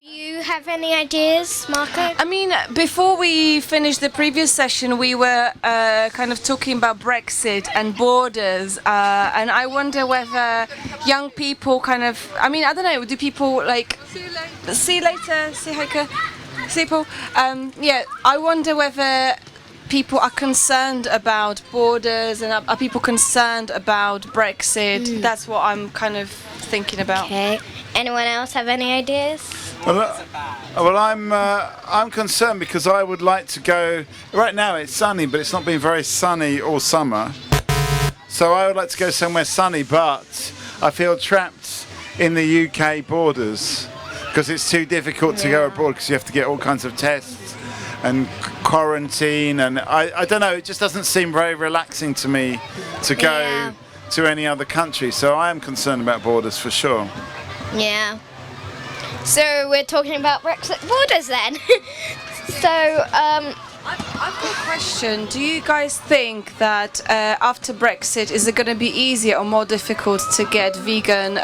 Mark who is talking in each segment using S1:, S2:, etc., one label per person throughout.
S1: You have any ideas, Marco?
S2: I mean, before we finished the previous session, we were kind of talking about Brexit and borders, and I wonder whether young people kind of, I mean, I don't know, do people like, see you later, see Heike, see Paul, yeah, I wonder whether people are concerned about borders and are people concerned about Brexit. That's what I'm kind of thinking about.
S1: Okay. Anyone else have any ideas?
S3: Well, I'm concerned because I would like to go. Right now it's sunny, but it's not been very sunny all summer. So I would like to go somewhere sunny, but I feel trapped in the UK borders because it's too difficult to go abroad because you have to get all kinds of tests and quarantine, and I don't know. It just doesn't seem very relaxing to me to go to any other country. So I am concerned about borders for sure.
S1: Yeah. So we're talking about Brexit borders then. So,
S2: I've got a question. Do you guys think that after Brexit, is it going to be easier or more difficult to get vegan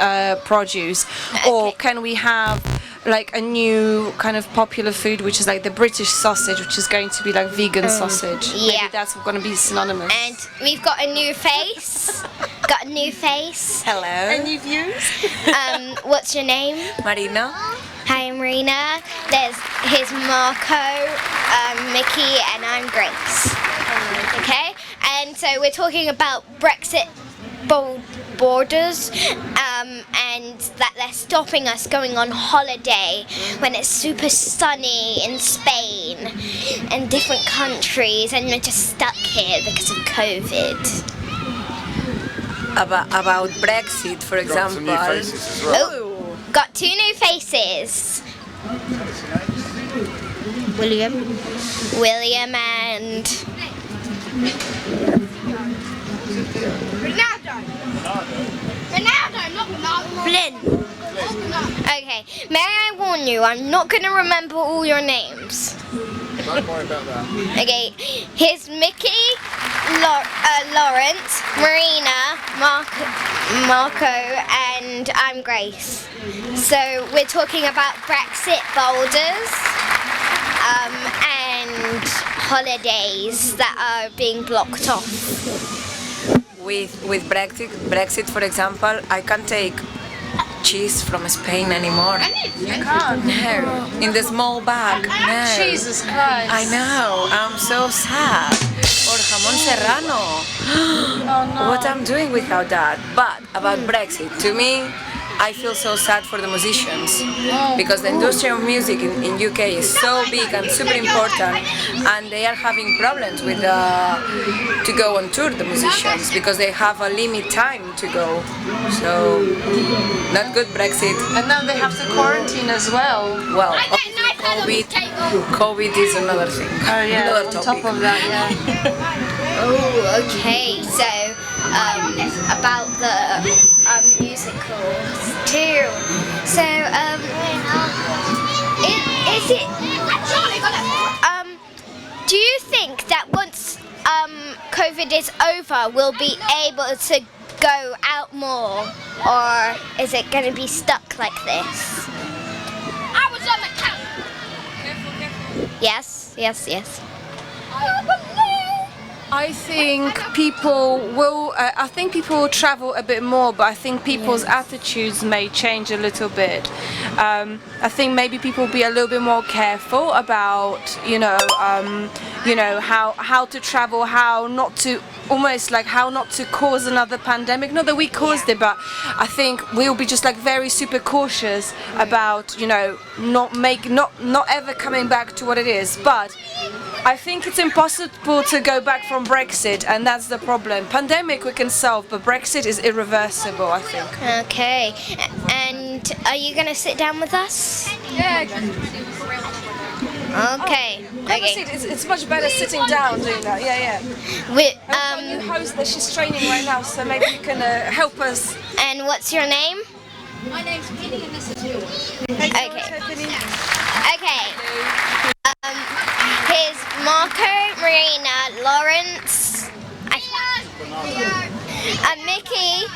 S2: produce? Or can we have like a new kind of popular food, which is like the British sausage, which is going to be like vegan sausage?
S1: Yeah.
S2: Maybe that's going to be synonymous.
S1: and we've got a new face. Got a new face.
S4: Hello,
S2: Any views?
S1: What's your name?
S4: Marina.
S1: Hi, I'm Marina. Here's Marco, Mickey, and I'm Grace. Okay? And so we're talking about Brexit borders, and that they're stopping us going on holiday when it's super sunny in Spain and different countries, and we're just stuck here because of COVID.
S4: About Brexit, for example.
S3: Some new faces as well.
S1: Oh, got two new faces. William and Flynn. Okay, may I warn you, I'm not going to remember all your names.
S3: Don't worry about that.
S1: Okay, here's Mickey, Lawrence, Marina, Marco, and I'm Grace. So we're talking about Brexit boulders and holidays that are being blocked off.
S4: With Brexit, for example, I can't take cheese from Spain anymore.
S2: You can't.
S4: No, in the small bag. No.
S2: Jesus Christ.
S4: I know. I'm so sad. Or jamón serrano.
S2: Oh no.
S4: What I'm doing without that. But about Brexit, to me, I feel so sad for the musicians because the industry of music in UK is so big and super important, and they are having problems with to go on tour, the musicians, because they have a limit time to go. So not good, Brexit.
S2: And now they have to quarantine as well.
S4: Well, COVID is another thing.
S2: Oh yeah,
S4: Another
S2: on
S4: topic.
S2: top of that, yeah.
S1: Oh, okay. So about the musicals too. So is it? Do you think that once COVID is over, we'll be able to go out more, or is it going to be stuck like this? I was on the couch. Yes.
S2: I think people will. I think people will travel a bit more, but I think people's attitudes may change a little bit. I think maybe people will be a little bit more careful about, how to travel, how not to, almost like how not to cause another pandemic. Not that we caused it, but I think we'll be just like very super cautious about, not ever coming back to what it is. But I think it's impossible to go back from Brexit, and that's the problem. Pandemic we can solve, but Brexit is irreversible, I think.
S1: Okay. And are you going to sit down with us?
S2: Yeah.
S1: Okay.
S2: It's much better sitting down doing that. Yeah.
S1: We,
S2: Our new host that she's training right now, so maybe you can help us.
S1: and what's your name?
S5: My name's Penny and this is yours.
S1: Okay. Here's Marco, Marina, Lawrence, Mickey,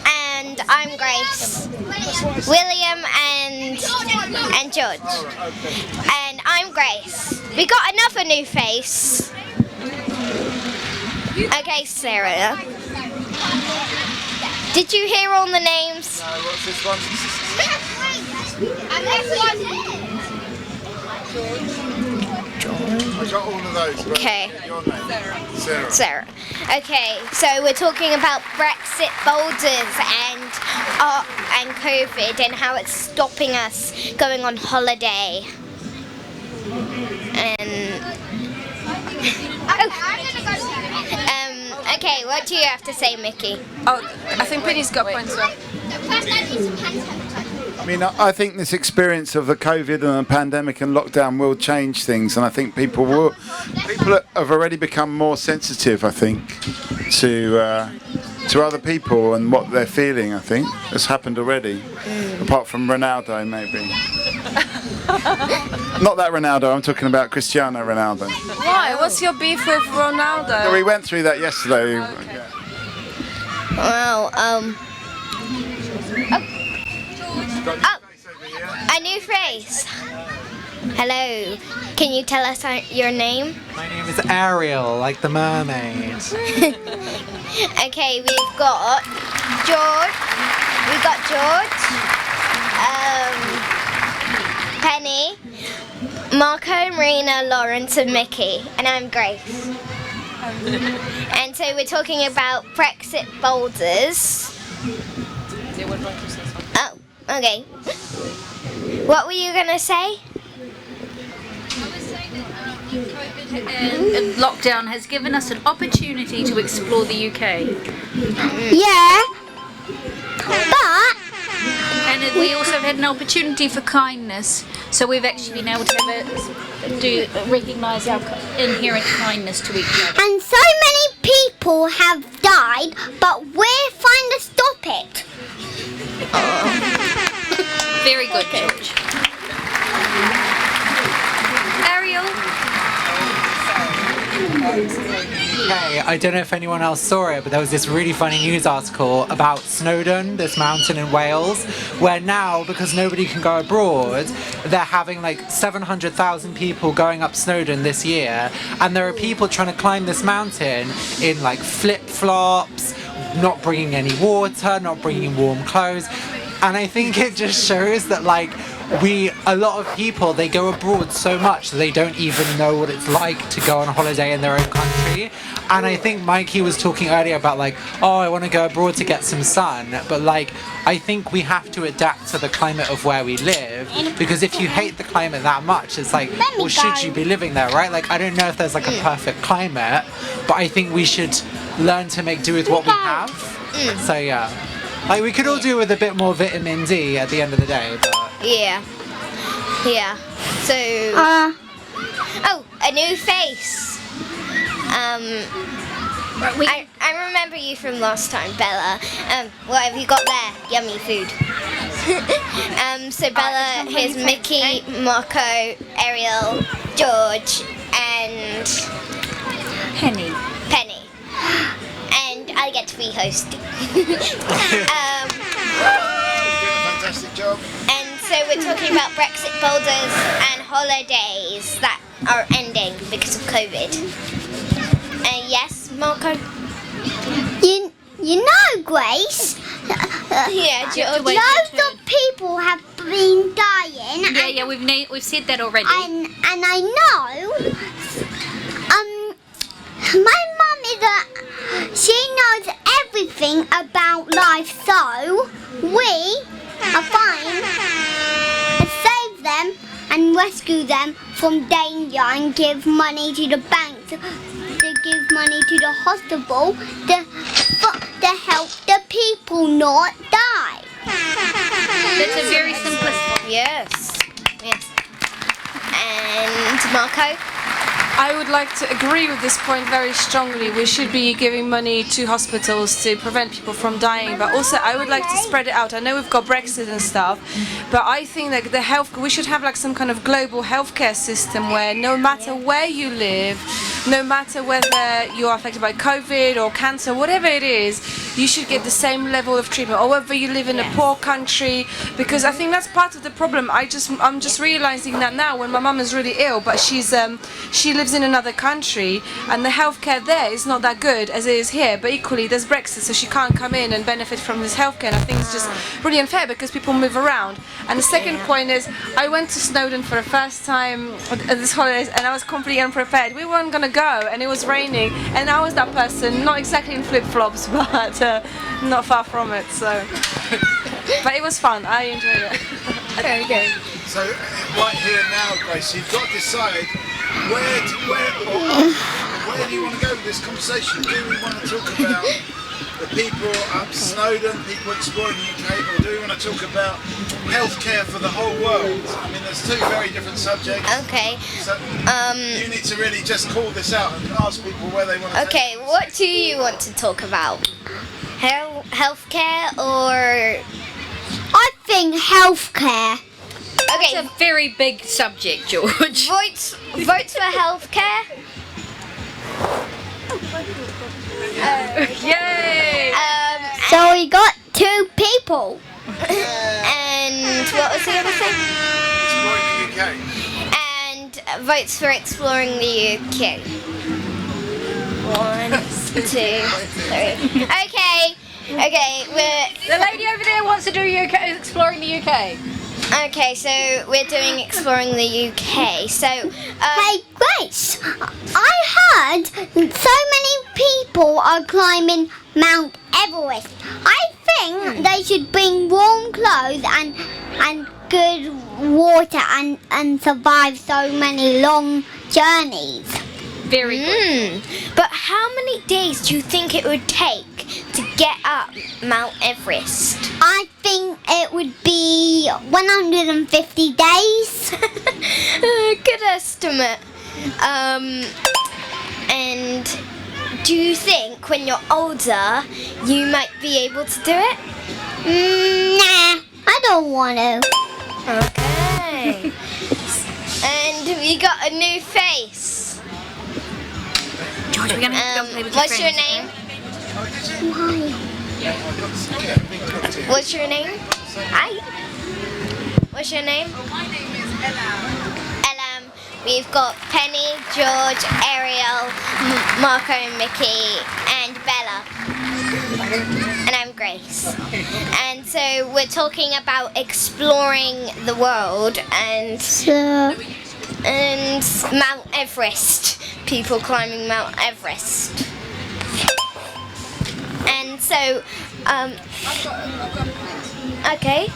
S1: and I'm Grace. William and George. And I'm Grace. We got another new face. Okay, Sarah. Did you hear all the names?
S3: No, what's this one? I got all of those. but
S1: Okay.
S3: Your name? Sarah.
S1: Sarah. Okay, so we're talking about Brexit boulders and COVID and how it's stopping us going on holiday. And okay, what do you have to say, Mickey?
S2: Oh, I think Penny's got points well.
S3: I mean, I think this experience of the COVID and the pandemic and lockdown will change things, and I think people have already become more sensitive, I think, to other people and what they're feeling. I think it's happened already, apart from Ronaldo, maybe. Not that Ronaldo. I'm talking about Cristiano Ronaldo.
S2: Why? What's your beef with Ronaldo?
S3: We went through that yesterday.
S1: Well, a new face. Hello. Can you tell us your name?
S6: My name is Ariel, like the mermaid.
S1: Okay, we've got George. We got George. Penny, Marco, Marina, Lawrence, and Mickey, and I'm Grace. And so we're talking about Brexit boulders. Oh, okay. What were you gonna say?
S5: COVID and lockdown has given us an opportunity to explore the UK.
S1: Yeah, but
S5: And we also have had an opportunity for kindness. So we've actually been able to recognise our inherent kindness to each other.
S1: and so many people have died, but we're trying to stop it.
S5: Very good, George. Ariel?
S6: Hey, I don't know if anyone else saw it, but there was this really funny news article about Snowdon, this mountain in Wales, where now, because nobody can go abroad, they're having like 700,000 people going up Snowdon this year, and there are people trying to climb this mountain in like flip-flops, not bringing any water, not bringing warm clothes, and I think it just shows that like a lot of people, they go abroad so much that they don't even know what it's like to go on holiday in their own country. And I think Mikey was talking earlier about like, oh, I want to go abroad to get some sun, but like I think we have to adapt to the climate of where we live, because if you hate the climate that much, it's like, well, should you be living there, right? Like I don't know if there's like a perfect climate, but I think we should learn to make do with what we have. So yeah, like we could all do with a bit more vitamin D at the end of the day, but
S1: Yeah. So. Oh, a new face. I remember you from last time, Bella. What have you got there? Yummy food. So Bella, here's Mickey, Marco, Ariel, George, and
S5: Penny.
S1: Penny. And I get to be hosting.
S3: Fantastic job.
S1: And so we're talking about Brexit boulders and holidays that are ending because of COVID. Yes, Marco?
S7: You know, Grace,
S1: Yeah, George.
S5: wait.
S7: loads of people have been dying.
S5: Yeah, we've said that already.
S7: And I know, my mum she knows everything about life, so we are fine to save them and rescue them from danger and give money to the banks, to give money to the hospital, to help the people not die.
S5: That's a very simplistic.
S1: Yes. And Marco?
S2: I would like to agree with this point very strongly. We should be giving money to hospitals to prevent people from dying, but also I would like to spread it out. I know we've got Brexit and stuff, but I think that we should have like some kind of global healthcare system where no matter where you live, no matter whether you're affected by COVID or cancer, whatever it is, you should get the same level of treatment, or whether you live in a poor country, because I think that's part of the problem. I'm just realizing that now when my mum is really ill, but she lives in another country and the healthcare there is not that good as it is here, but equally there's Brexit, so she can't come in and benefit from this healthcare, and I think it's just really unfair because people move around. And the second point is, I went to Snowdon for the first time this holidays and I was completely unprepared. We weren't gonna go and it was raining, and I was that person, not exactly in flip-flops, but not far from it, so but it was fun. I enjoyed it.
S5: Okay.
S3: So right here now, Grace, you've got to decide where do you want to go with this conversation? Do we want to talk about the people up Snowdon, people exploring the UK, or do we want to talk about healthcare for the whole world? I mean, there's two very different subjects.
S1: Okay.
S3: So you need to really just call this out and ask people where they want to
S1: Okay, what do you want to talk about? Healthcare or...
S7: I think healthcare.
S1: Okay,
S5: It's a very big subject, George.
S1: votes for healthcare.
S5: Yay!
S7: So we got 2 people.
S1: And what was the other thing?
S3: exploring the UK?
S1: And votes for exploring the UK. 1, 2, 3. Okay,
S5: The lady over there wants to do exploring the UK.
S1: okay, so we're doing exploring the UK. So,
S7: Hey Grace, I heard so many people are climbing Mount Everest. I think they should bring warm clothes and good water and survive so many long journeys.
S5: Very good.
S1: But how many days do you think it would take to get up Mount Everest?
S7: I think it would be 150 days.
S1: Good estimate. And do you think when you're older you might be able to do it?
S7: Nah, I don't want to.
S1: Okay. And we got a new face.
S5: George, we're going to go play with your
S1: What's your
S5: friends,
S1: name? What's your name? Hi. What's your name?
S8: My name is
S1: Elam. We've got Penny, George, Ariel, Marco, Mickey, and Bella. And I'm Grace. And so we're talking about exploring the world and Mount Everest. People climbing Mount Everest. And so, okay.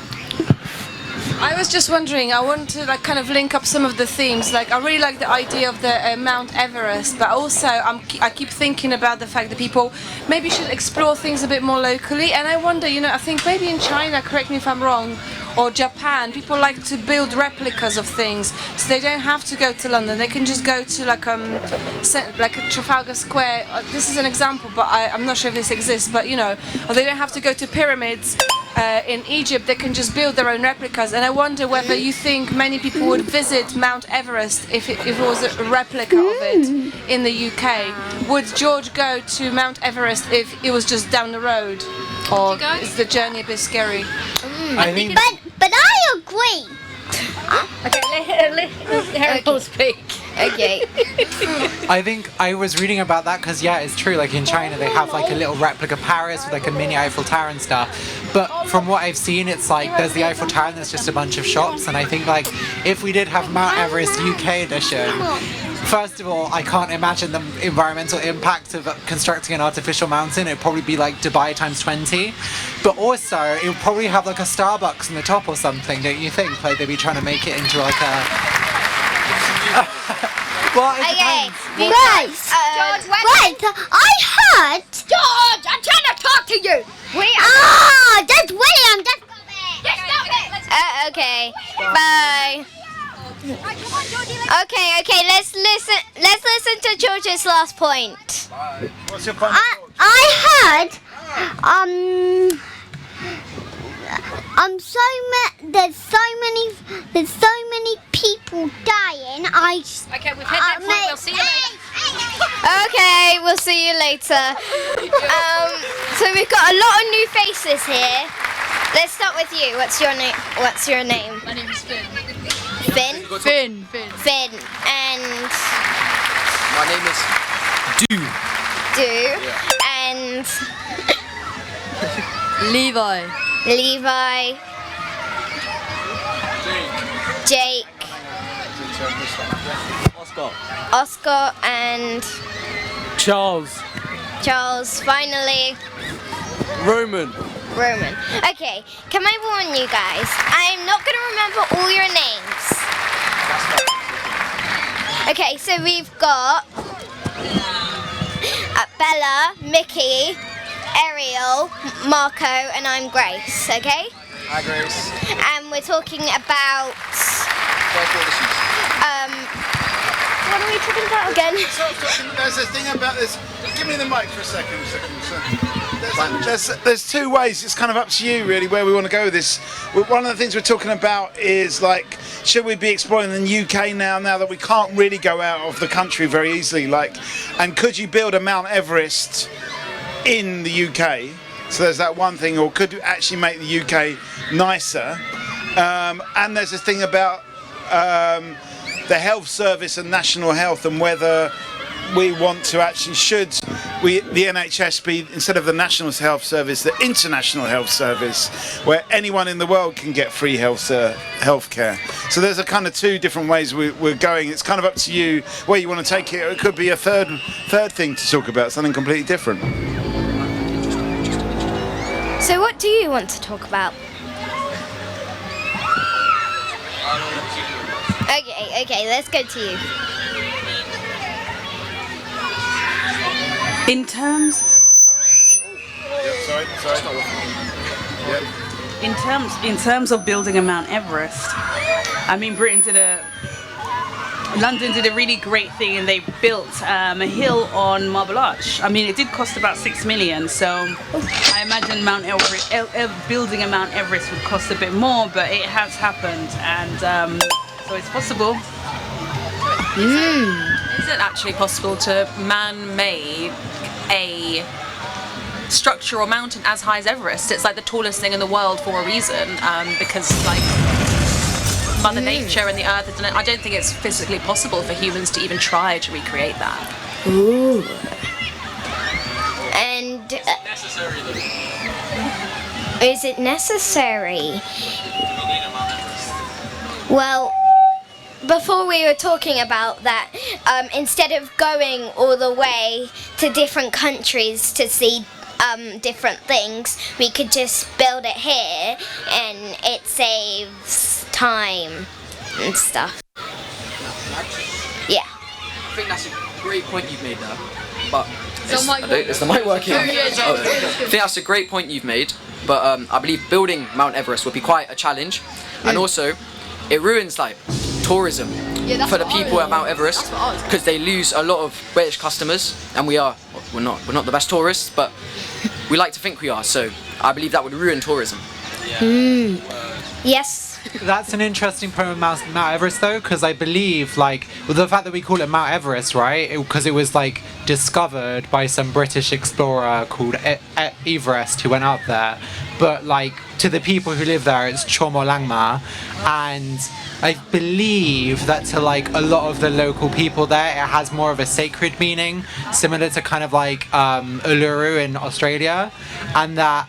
S2: I was just wondering, I want to kind of link up some of the themes. I really like the idea of the Mount Everest, but also I keep thinking about the fact that people maybe should explore things a bit more locally. And I wonder, I think maybe in China, correct me if I'm wrong, or Japan, people like to build replicas of things, so they don't have to go to London. They can just go to like a Trafalgar Square. This is an example, but I'm not sure if this exists. But or they don't have to go to pyramids in Egypt. They can just build their own replicas. And I wonder whether you think many people would visit Mount Everest if it was a replica of it in the UK. Would George go to Mount Everest if it was just down the road, or is the journey a bit scary?
S6: I think
S7: But I agree.
S5: Okay, let Harold speak.
S1: Okay.
S6: I think I was reading about that because it's true. Like in China, they have like a little replica Paris with like a mini Eiffel Tower and stuff. But from what I've seen, it's like there's the Eiffel Tower and there's just a bunch of shops. And I think like if we did have Mount Everest UK edition, first of all, I can't imagine the environmental impact of constructing an artificial mountain. It'd probably be like Dubai times 20. But also, it would probably have like a Starbucks on the top or something, don't you think? Like they'd be trying to make it into like a... well, it depends.
S7: Right. Right. I heard.
S1: George, I'm trying to talk to you.
S7: That's William. That's
S1: Okay. Bye. Okay. Let's listen to George's last point.
S3: What's your point?
S7: I heard. There's so many people dying.
S5: Okay, we've had that point. We'll see you later.
S1: Okay, we'll see you later. So we've got a lot of new faces here. Let's start with you. What's your name?
S5: My name is Finn.
S1: Finn?
S5: Finn.
S1: Finn. And
S8: My name is Du.
S1: And
S5: Levi.
S1: Levi. Jake. Oscar and
S8: Charles.
S1: Charles. Finally,
S8: Roman.
S1: Roman. Okay, can I warn you guys? I'm not going to remember all your names. Okay, so we've got Bella, Mickey, Ariel, Marco, and I'm Grace, okay?
S8: Hi, Grace.
S1: And we're talking about... what are we talking about again?
S3: There's a thing about this. Give me the mic for a second. There's two ways. It's kind of up to you, really, where we want to go with this. One of the things we're talking about is like, should we be exploring the UK now that we can't really go out of the country very easily? Like, and could you build a Mount Everest in the UK? So there's that one thing, or could you actually make the UK nicer? And there's this thing about the health service and national health, and whether we want to actually, the NHS be, instead of the National Health Service, the International Health Service, where anyone in the world can get free health care. So there's a kind of two different ways we're going. It's kind of up to you where you want to take it. Or it could be a third thing to talk about, something completely different.
S1: So what do you want to talk about? Okay, let's go to you.
S9: In terms in terms of building a Mount Everest, I mean London did a really great thing, and they built a hill on Marble Arch. I mean, it did cost about 6 million, so I imagine building a Mount Everest would cost a bit more, but it has happened, and so it's possible.
S4: Is it actually possible to man-made a structure or mountain as high as Everest? It's like the tallest thing in the world for a reason, because like Mother Nature and the Earth has done it. I don't think it's physically possible for humans to even try to recreate that.
S1: Ooh. And is it necessary? Well, before we were talking about that, instead of going all the way to different countries to see different things, we could just build it here, and it saves time and stuff. Yeah.
S8: I think that's a great point you've made there, but
S5: Is
S8: the mic working?
S5: Oh, yeah.
S8: I think that's a great point you've made, but I believe building Mount Everest would be quite a challenge, and also it ruins like tourism for the people at Mount Everest, because they lose a lot of British customers, and we're not the best tourists, but we like to think we are, so I believe that would ruin tourism.
S1: Yes.
S6: That's an interesting point with Mount Everest, though, because I believe, like, with the fact that we call it Mount Everest, right? Because it was, like, discovered by some British explorer called Everest who went up there. But, like, to the people who live there, it's Chomolangma. And I believe that to, like, a lot of the local people there, it has more of a sacred meaning, similar to kind of like Uluru in Australia. And that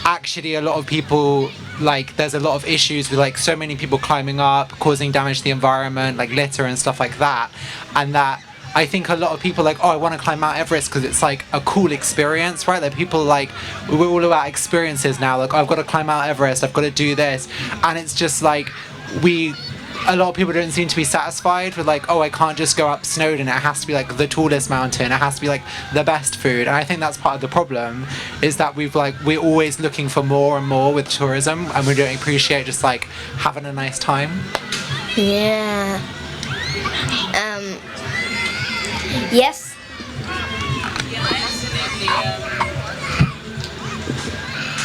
S6: actually a lot of people, like, there's a lot of issues with like so many people climbing up, causing damage to the environment, like litter and stuff like that, and that I think a lot of people like, oh, I want to climb Mount Everest because it's like a cool experience, right? That people like, we're all about experiences now, like, oh, I've got to climb Mount Everest, I've got to do this, and it's just like a lot of people don't seem to be satisfied with like, oh, I can't just go up Snowdon, it has to be like the tallest mountain, it has to be like the best food. And I think that's part of the problem, is that we're always looking for more and more with tourism, and we don't appreciate just like having a nice time.
S1: Yeah. Yes.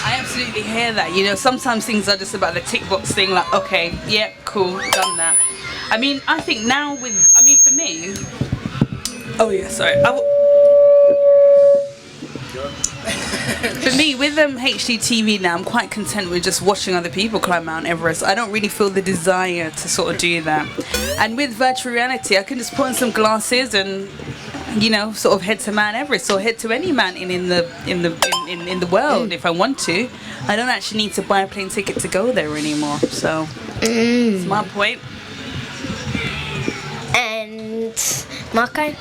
S9: I absolutely hear that. You know, sometimes things are just about the tick box thing, like, okay, yeah, cool, done that. I mean, I think now for me, Oh yeah, sorry. For me, with HDTV now, I'm quite content with just watching other people climb Mount Everest. I don't really feel the desire to sort of do that. And with virtual reality, I can just put on some glasses and, you know, sort of head to Mount Everest or head to any mountain in the world if I want to. I don't actually need to buy a plane ticket to go there anymore. So that's my point.
S1: And Marco?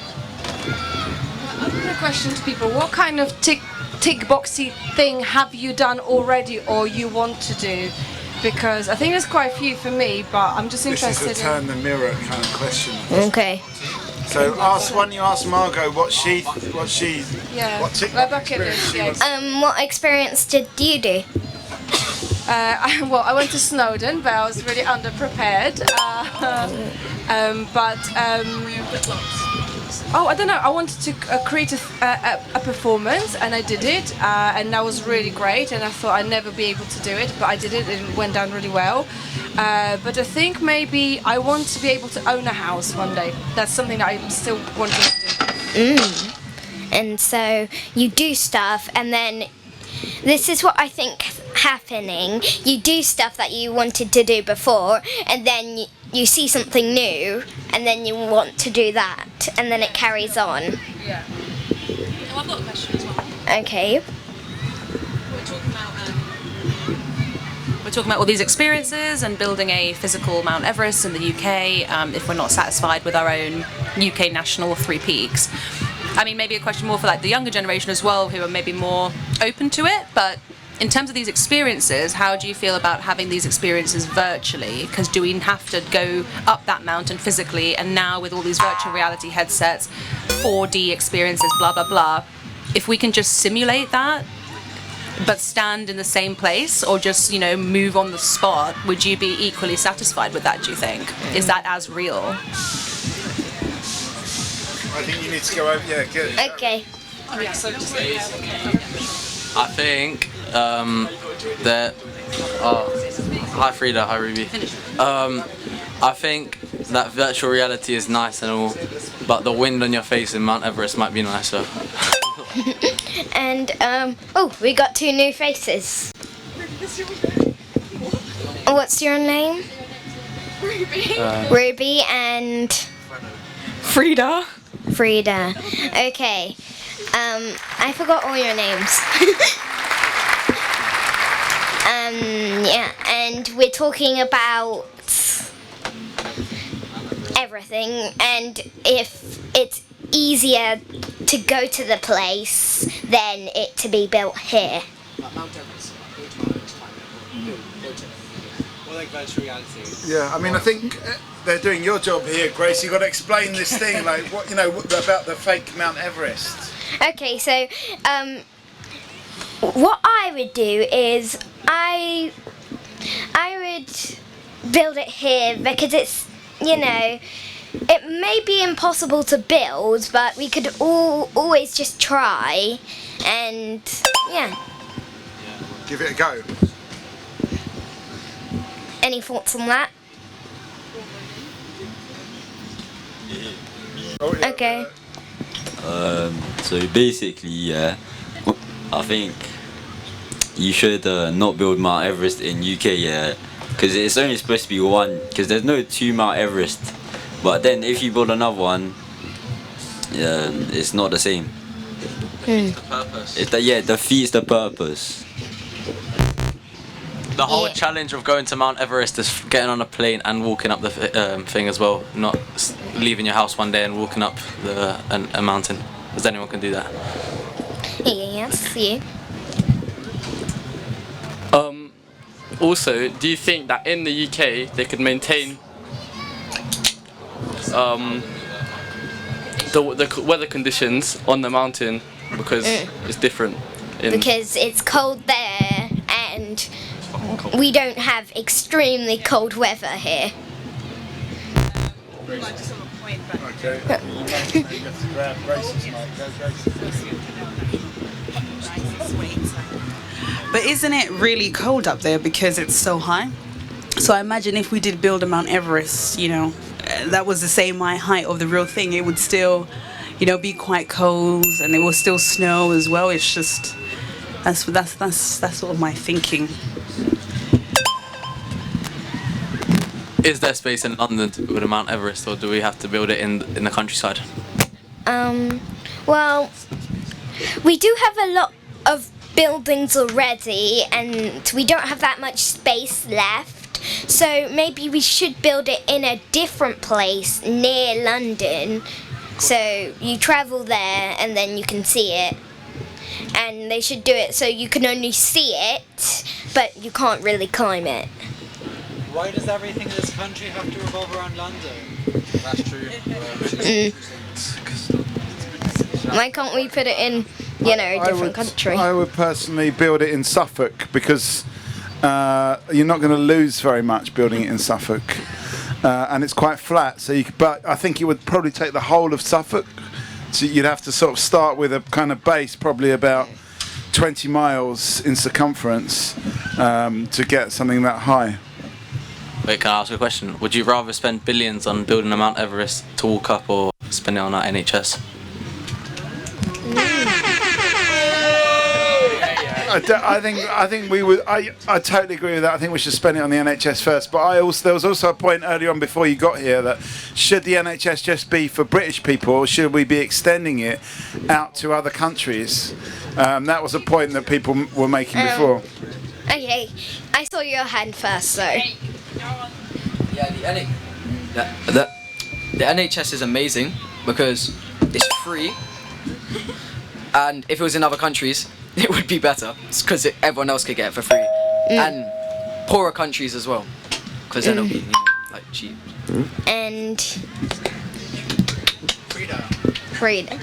S10: Another question to people: what kind of tick boxy thing have you done already, or you want to do? Because I think there's quite a few for me, but I'm just interested.
S3: This is a turn the mirror kind of question.
S1: Okay.
S3: So why don't you ask Margot what she
S10: Yeah.
S3: what tick
S10: My bucket list. Yeah.
S1: What experience did you do?
S10: I went to Snowdon, but I was really underprepared. I don't know. I wanted to create a performance, and I did it, and that was really great. And I thought I'd never be able to do it, but I did it, and it went down really well. But I think maybe I want to be able to own a house one day. That's something that I'm still wanting to do.
S1: And so you do stuff, and then this is what I think happening. You do stuff that you wanted to do before, and then you see something new, and then you want to do that, and then it carries on.
S2: Yeah. Oh, I've got a question as well.
S1: Okay.
S11: We're talking about all these experiences and building a physical Mount Everest in the UK if we're not satisfied with our own UK national 3 peaks. I mean, maybe a question more for like the younger generation as well, who are maybe more open to it, but in terms of these experiences, how do you feel about having these experiences virtually? Because do we have to go up that mountain physically, and now with all these virtual reality headsets, 4D experiences, blah, blah, blah, if we can just simulate that, but stand in the same place, or just, you know, move on the spot, would you be equally satisfied with that, do you think? Is that as real?
S3: I think you need to go over. Yeah, good.
S1: Okay.
S12: I think that. Hi Frida, hi Ruby. I think that virtual reality is nice and all, but the wind on your face in Mount Everest might be nicer.
S1: And we got 2 new faces. What's your name?
S10: Ruby.
S1: Ruby and
S2: Frida.
S1: Frida. Okay. I forgot all your names. Yeah, and we're talking about everything, and if it's easier to go to the place than it to be built here.
S3: Yeah, I mean, I think they're doing your job here, Grace. You've got to explain this thing, like what about the fake Mount Everest.
S1: Okay, so what I would do is I would build it here because it's, you know, it may be impossible to build, but we could always just try, and yeah.
S3: Give it a go.
S1: Any thoughts on that? Okay.
S13: So basically, I think you should not build Mount Everest in UK, because it's only supposed to be one, because there's no 2 Mount Everest. But then if you build another one, it's not the same.
S12: Defeats the purpose.
S13: Defeats the purpose.
S12: The whole challenge of going to Mount Everest is getting on a plane and walking up the thing as well, not leaving your house one day and walking up a mountain. Does anyone can do that?
S1: Yes, you.
S14: Also, do you think that in the UK they could maintain the weather conditions on the mountain, because it's different?
S1: Because it's cold there, and we don't have extremely cold weather here.
S9: But isn't it really cold up there because it's so high? So I imagine if we did build a Mount Everest, you know, that was the same height of the real thing, it would still, be quite cold, and it will still snow as well. It's just that's sort of my thinking.
S12: Is there space in London to build a Mount Everest, or do we have to build it in the countryside?
S1: Well, we do have a lot of buildings already, and we don't have that much space left. So maybe we should build it in a different place near London. So you travel there and then you can see it. And they should do it so you can only see it, but you can't really climb it.
S6: Why does everything in this country have to revolve around London?
S12: That's true.
S1: Why can't we put it in, a different country?
S3: I would personally build it in Suffolk because you're not going to lose very much building it in Suffolk, and it's quite flat. But I think it would probably take the whole of Suffolk. So you'd have to sort of start with a kind of base, probably about 20 miles in circumference, to get something that high.
S12: Wait, can I ask a question? Would you rather spend billions on building a Mount Everest to walk up, or spend it on our NHS?
S3: I think we would. I totally agree with that. I think we should spend it on the NHS first. But there was also a point earlier on before you got here that should the NHS just be for British people, or should we be extending it out to other countries? That was a point that people were making before.
S1: Okay, I saw your hand first, so.
S8: Yeah, the NHS is amazing because it's free, and if it was in other countries, it would be better because everyone else could get it for free, and poorer countries as well, because then it'll be cheap.
S1: And freedom.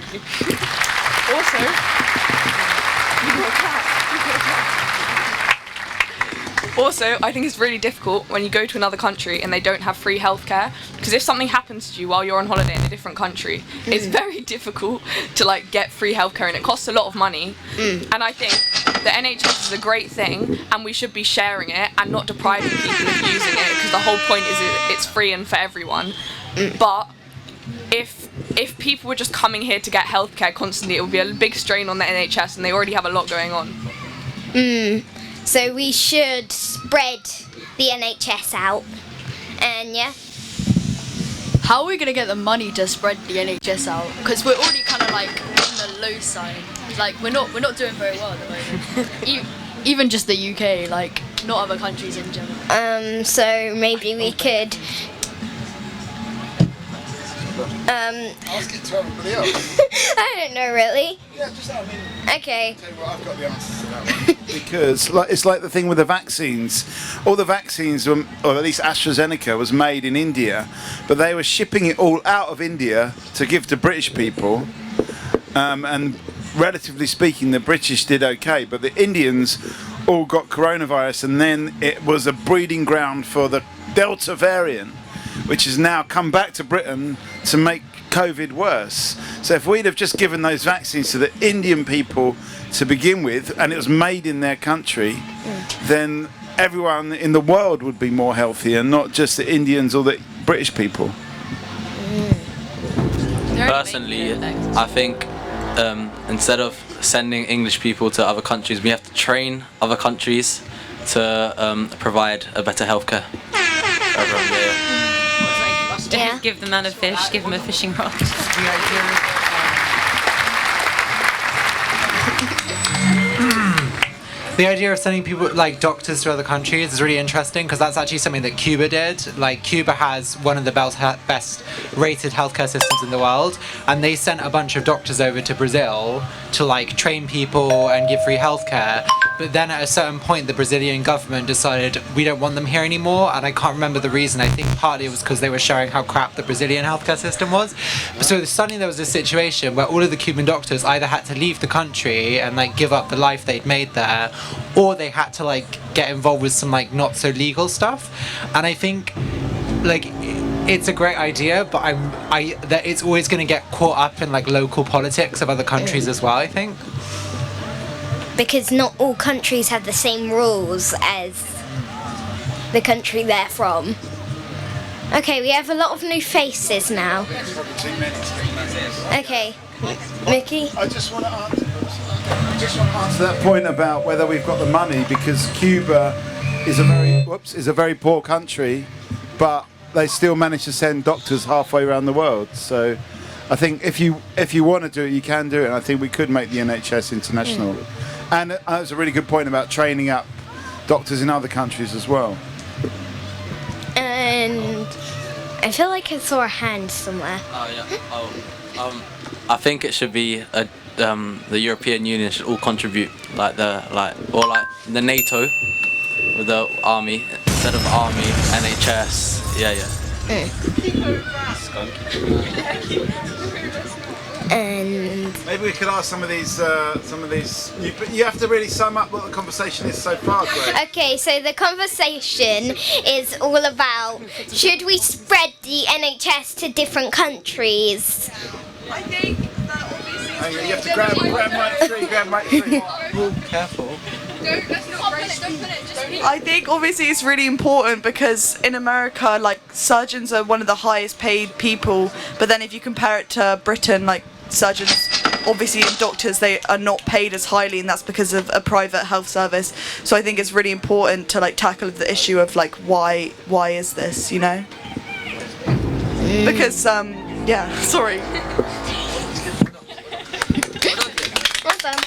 S15: Also, I think it's really difficult when you go to another country and they don't have free healthcare, because if something happens to you while you're on holiday in a different country, it's very difficult to get free healthcare, and it costs a lot of money. And I think the NHS is a great thing, and we should be sharing it and not depriving people of using it, because the whole point is it's free and for everyone. But if people were just coming here to get healthcare constantly, it would be a big strain on the NHS, and they already have a lot going on.
S1: So we should spread the NHS out, and
S16: How are we gonna get the money to spread the NHS out? Because we're already kind of on the low side. We're not doing very well at the moment. Even just the UK, not other countries in general.
S1: So maybe we could.
S3: Ask it to everybody else.
S1: I don't know really.
S3: Yeah, just
S1: Okay.
S3: I've got the answers to that one. Because it's like the thing with the vaccines. All the vaccines, or at least AstraZeneca, was made in India, but they were shipping it all out of India to give to British people. And relatively speaking, the British did okay, but the Indians all got coronavirus, and then it was a breeding ground for the Delta variant, which has now come back to Britain to make COVID worse. So if we'd have just given those vaccines to the Indian people to begin with, and it was made in their country, then everyone in the world would be more healthy, and not just the Indians or the British people.
S12: Personally, I think instead of sending English people to other countries, we have to train other countries to provide a better healthcare for everyone there.
S11: Don't give the man a fish, give him a fishing rod.
S6: The idea of sending people, doctors to other countries is really interesting, because that's actually something that Cuba did. Cuba has one of the best rated healthcare systems in the world, and they sent a bunch of doctors over to Brazil to train people and give free healthcare. But then at a certain point, the Brazilian government decided we don't want them here anymore, and I can't remember the reason. I think partly it was because they were showing how crap the Brazilian healthcare system was. So suddenly there was this situation where all of the Cuban doctors either had to leave the country and give up the life they'd made there, or they had to get involved with some not so legal stuff. And I think it's a great idea, but that it's always going to get caught up in local politics of other countries as well, I think.
S1: Because not all countries have the same rules as the country they're from. Okay, we have a lot of new faces now. Okay, Mickey?
S3: I just want to answer that point about whether we've got the money, because Cuba is a very poor country, but they still manage to send doctors halfway around the world. So I think if you want to do it, you can do it, and I think we could make the NHS international. And that was a really good point about training up doctors in other countries as well.
S1: And I feel like I saw a hand somewhere.
S12: I think it should be the European Union should all contribute, like the NATO with the army instead of army, NHS.
S1: And
S3: maybe we could ask some of these. You have to really sum up what the conversation is so far, Greg.
S1: okay, so the conversation is all about, should we spread the NHS to different countries?
S3: I think that obviously. You have to grab mic three.
S6: Oh, careful.
S17: I think obviously it's really important because in America, like, surgeons are one of the highest paid people, but then if you compare it to Britain, like, surgeons obviously and doctors, they are not paid as highly, and that's because of a private health service. So I think it's really important to, like, tackle the issue of, like, why is this, you know? Because sorry.
S1: Well done.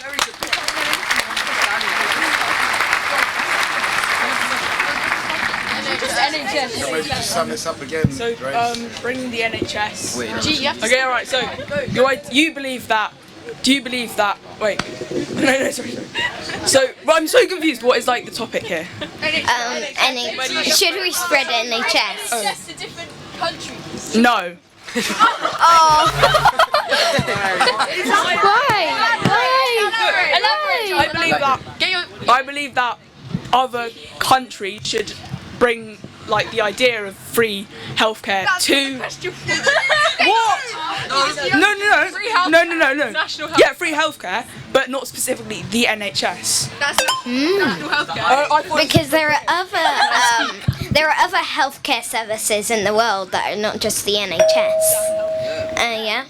S3: So maybe just sum this up again.
S18: So,
S3: Grace.
S18: bringing the NHS.
S16: Okay,
S18: all right. So, you believe that? Do you believe that? Wait. No, sorry. So, but I'm so confused. What is like the topic here?
S1: Should we spread NHS?
S16: NHS to different countries.
S18: No.
S1: Oh. Why?
S18: I believe that other countries should bring like the idea of free healthcare to what? No.
S16: National health.
S18: Yeah, free healthcare, but not specifically the NHS.
S16: National healthcare.
S1: Because there are other healthcare services in the world that are not just the NHS. Yeah.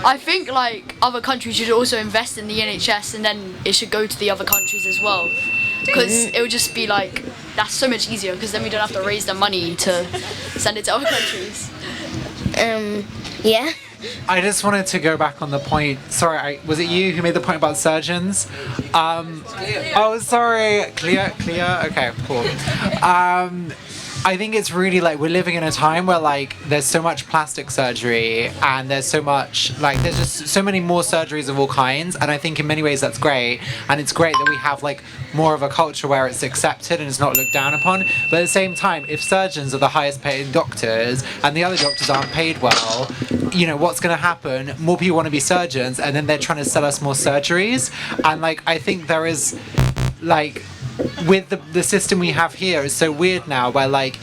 S16: I think like other countries should also invest in the NHS, and then it should go to the other countries as well. Because it would just be like, that's so much easier, because then we don't have to raise the money to send it to other countries.
S1: Yeah.
S6: I just wanted to go back on the point. Sorry, was it you who made the point about surgeons? Oh, sorry, Clea. Okay, cool. I think it's really like we're living in a time where like there's so much plastic surgery and there's so much like there's just so many more surgeries of all kinds, and I think in many ways that's great, and it's great that we have like more of a culture where it's accepted and it's not looked down upon. But at the same time, if surgeons are the highest paid doctors and the other doctors aren't paid well, you know what's going to happen? More people want to be surgeons, and then they're trying to sell us more surgeries. And like I think there is like with the system we have here is so weird now, where like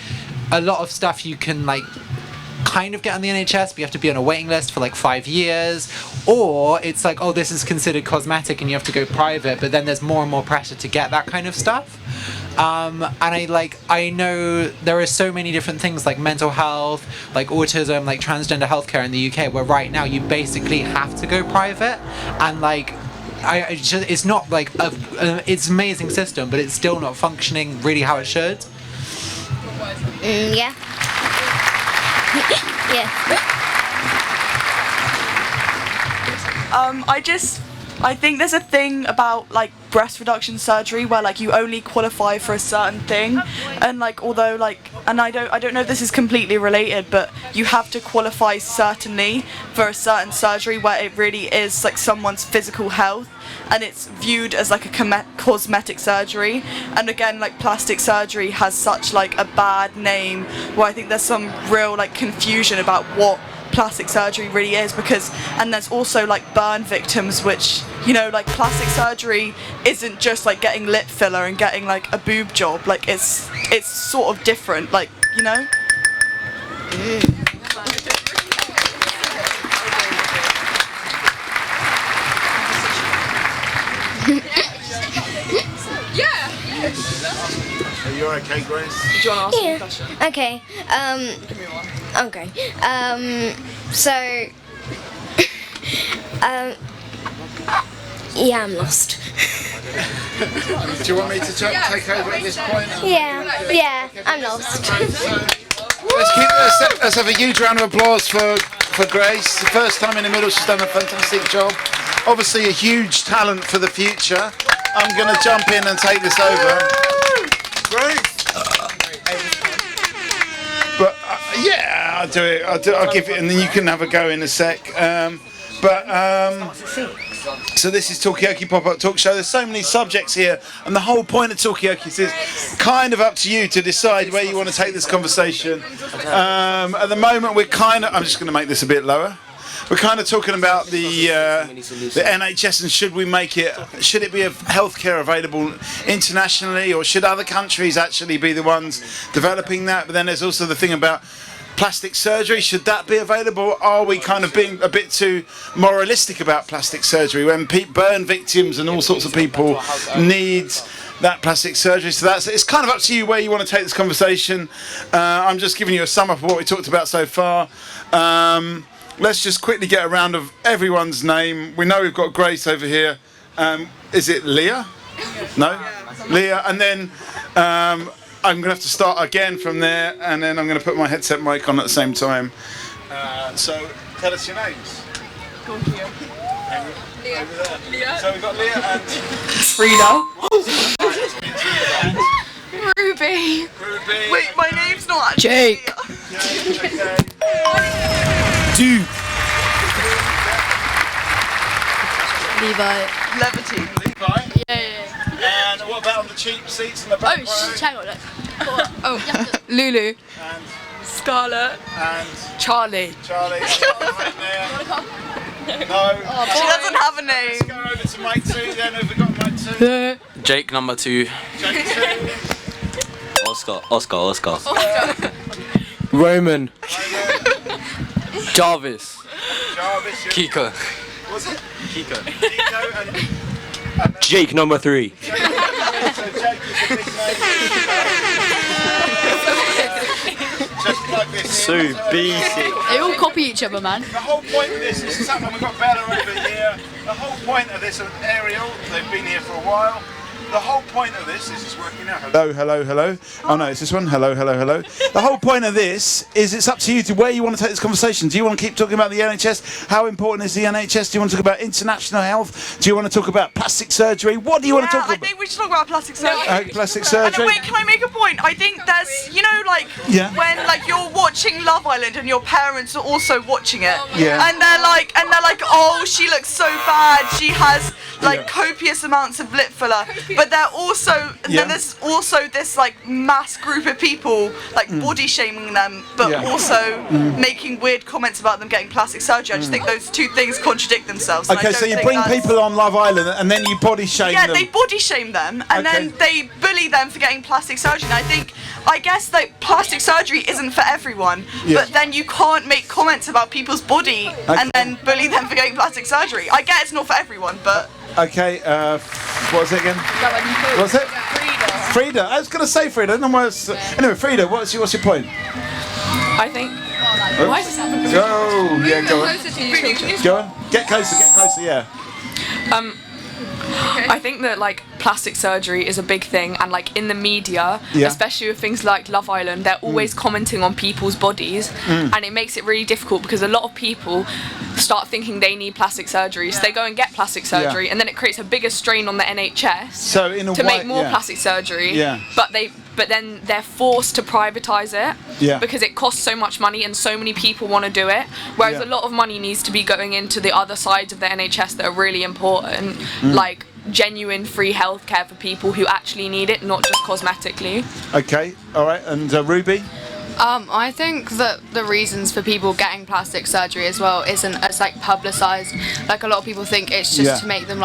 S6: a lot of stuff you can like kind of get on the NHS, but you have to be on a waiting list for like 5 years, or it's like, oh, this is considered cosmetic and you have to go private, but then there's more and more pressure to get that kind of stuff. And I know there are so many different things like mental health, like autism, like transgender healthcare in the UK, where right now you basically have to go private, and like it's not like it's an amazing system, but it's still not functioning really how it should.
S1: Yeah. Yeah.
S17: I think there's a thing about like breast reduction surgery where like you only qualify for a certain thing, and like although like, and I don't know if this is completely related, but you have to qualify certainly for a certain surgery where it really is like someone's physical health, and it's viewed as like a cosmetic surgery. And again, like plastic surgery has such like a bad name, where I think there's some real like confusion about what plastic surgery really is, because and there's also like burn victims, which, you know, like plastic surgery isn't just like getting lip filler and getting like a boob job, like it's sort of different, like, you know.
S3: Are you okay, Grace?
S18: Do you want to ask me a question?
S1: Okay. Okay. So Yeah, I'm lost.
S3: Do you want me to take over at this point?
S1: Yeah, I'm lost.
S3: Let's have a huge round of applause for Grace. The first time in the middle, she's done a fantastic job. Obviously a huge talent for the future. I'm going to jump in and take this over. Great. But yeah, I'll do it. I'll give it, and then you can have a go in a sec. So this is Talkaoke Pop-Up Talk Show. There's so many subjects here, and the whole point of Talkaoke is kind of up to you to decide where you want to take this conversation. At the moment, I'm just going to make this a bit lower. We're kind of talking about the NHS and should it be healthcare available internationally, or should other countries actually be the ones developing that? But then there's also the thing about plastic surgery. Should that be available? Are we kind of being a bit too moralistic about plastic surgery when burn victims and all sorts of people need that plastic surgery? So it's kind of up to you where you want to take this conversation. I'm just giving you a sum up of what we talked about so far. Let's just quickly get a round of everyone's name. We know we've got Grace over here. Is it Leah? No? Leah. And then I'm going to have to start again from there, and then I'm going to put my headset mic on at the same time. So tell us your names. Leah. So we've got Leah and
S18: Frida.
S15: Ruby.
S18: Wait, my name's not
S16: Jake.
S18: Dude.
S16: Levi.
S18: Levity.
S3: Levi.
S16: Yeah.
S3: And what about on the cheap seats in the back row?
S16: Hang on.
S15: Oh, Lulu.
S3: And
S18: Scarlett.
S3: And
S18: Charlie.
S3: Charlie. No.
S18: She doesn't have a name.
S3: Let's go over to mic 2 then. Have we got mic 2?
S12: Jake number 2.
S3: Jake 2.
S13: Oscar.
S14: Roman. Jarvis.
S12: Kiko.
S3: What's it?
S12: Kiko.
S3: And
S14: Jake number 3.
S3: so Jake is a big name. Just like this.
S13: So basic.
S16: They all copy each other, man.
S3: The whole point of this is something. We've got Bella over here. The whole point of this, Ariel, they've been here for a while. The whole point of this is working out. Hello. Oh no, it's this one. Hello. The whole point of this is it's up to you to where you want to take this conversation. Do you want to keep talking about the NHS? How important is the NHS? Do you want to talk about international health? Do you want to talk about plastic surgery? What do you want to talk about?
S17: I think we should talk about plastic surgery.
S3: Plastic surgery.
S17: And wait, can I make a point? I think there's, when you're watching Love Island and your parents are also watching it.
S3: Yeah.
S17: And they're like, oh, she looks so bad. She has copious amounts of lip filler. But then there's also this mass group of people body shaming them, but also making weird comments about them getting plastic surgery. I just think those two things contradict themselves.
S3: Okay, so you bring people on Love Island and then you body shame them.
S17: Yeah, they body shame them and then they bully them for getting plastic surgery. And I guess that plastic surgery isn't for everyone, but then you can't make comments about people's body and then bully them for getting plastic surgery. I get it's not for everyone, but.
S3: Okay, what was it again? What's it? Frida. I was going to say Frida. Anyway, Frida, what's your point?
S15: I think. Why is this happening?
S3: Go on. Go on. Get closer, yeah.
S15: I think that plastic surgery is a big thing, and in the media, especially with things like Love Island, they're always commenting on people's bodies, and it makes it really difficult because a lot of people start thinking they need plastic surgery, so they go and get plastic surgery, and then it creates a bigger strain on the NHS to make more plastic surgery. But then they're forced to privatise it because it costs so much money and so many people want to do it, whereas a lot of money needs to be going into the other sides of the NHS that are really important, like genuine free healthcare for people who actually need it, not just cosmetically.
S3: Okay, all right, and Ruby?
S16: I think that the reasons for people getting plastic surgery as well isn't as publicised. A lot of people think it's just to make them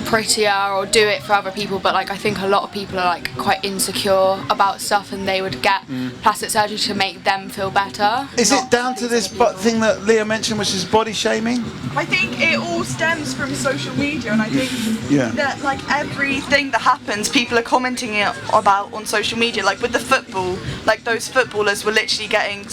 S16: prettier or do it for other people, but I think a lot of people are quite insecure about stuff and they would get plastic surgery to make them feel better.
S3: Is it down to this thing that Leah mentioned, which is body shaming?
S17: I think it all stems from social media, and I think that everything that happens, people are commenting it about on social media. With the football, those footballers followers were literally getting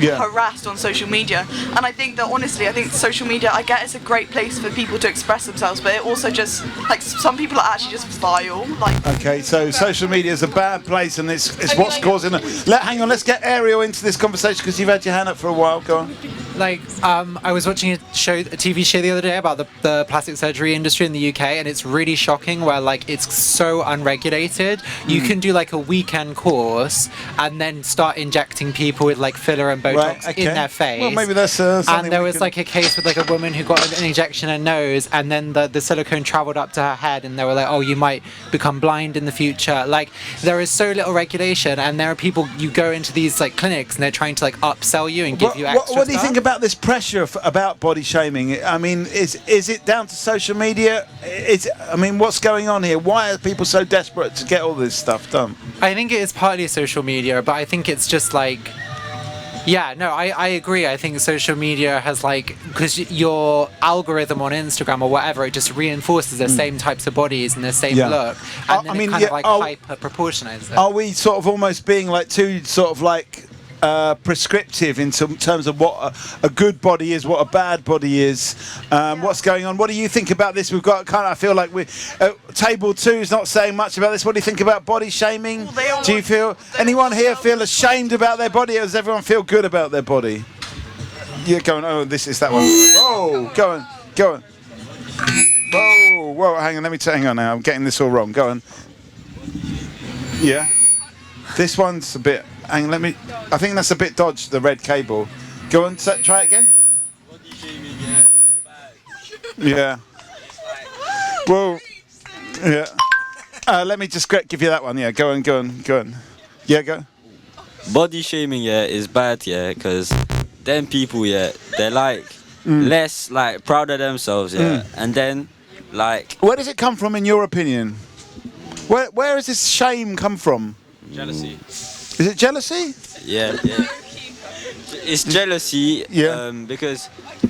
S3: Yeah.
S17: harassed on social media. And I think that honestly, I think social media, I get it's a great place for people to express themselves, but it also just like some people are actually just vile. Like
S3: Okay, so social media is a bad place, and it's what's causing it. Hang on, let's get Ariel into this conversation because you've had your hand up for a while. Go on.
S6: Like, I was watching a TV show the other day about the plastic surgery industry in the UK, and it's really shocking where like it's so unregulated. You can do like a weekend course and then start injecting people with like filler and Botox in their face.
S3: Well, maybe that's something.
S6: And there was like a case with like a woman who got an injection in her nose, and then the silicone travelled up to her head, and they were like, oh, you might become blind in the future. Like, there is so little regulation, and there are people, you go into these like clinics and they're trying to like upsell you and give you extra
S3: What do you
S6: stuff.
S3: think about this pressure about body shaming? I mean, is it down to social media? I mean, what's going on here? Why are people so desperate to get all this stuff done?
S6: I think it is partly social media, but I think it's just like, yeah, no, I agree. I think social media has like, because your algorithm on Instagram or whatever, it just reinforces the same types of bodies and the same look, and then it kind of like hyper proportionizes it.
S3: Are we sort of almost being like too sort of like prescriptive in terms of what a good body is, what a bad body is, what's going on? What do you think about this? We've got kind of, I feel like we table 2 is not saying much about this. What do you think about body shaming? Do you feel, anyone here feel ashamed about their body, or does everyone feel good about their body? You're going, oh, this is that one. Whoa, go on. Whoa, hang on, hang on now, I'm getting this all wrong. Go on. Yeah. This one's a bit, hang on, I think that's a bit dodged, the red cable. Go on, try it again. Yeah. Whoa. Yeah. Let me just give you that one. Yeah, go on. Yeah, go.
S13: Body shaming, is bad, because them people, they're like less like proud of themselves, and then like.
S3: Where does it come from, in your opinion? Where does this shame come from?
S13: Jealousy.
S3: Is it jealousy?
S13: Yeah. It's jealousy. Yeah. Because,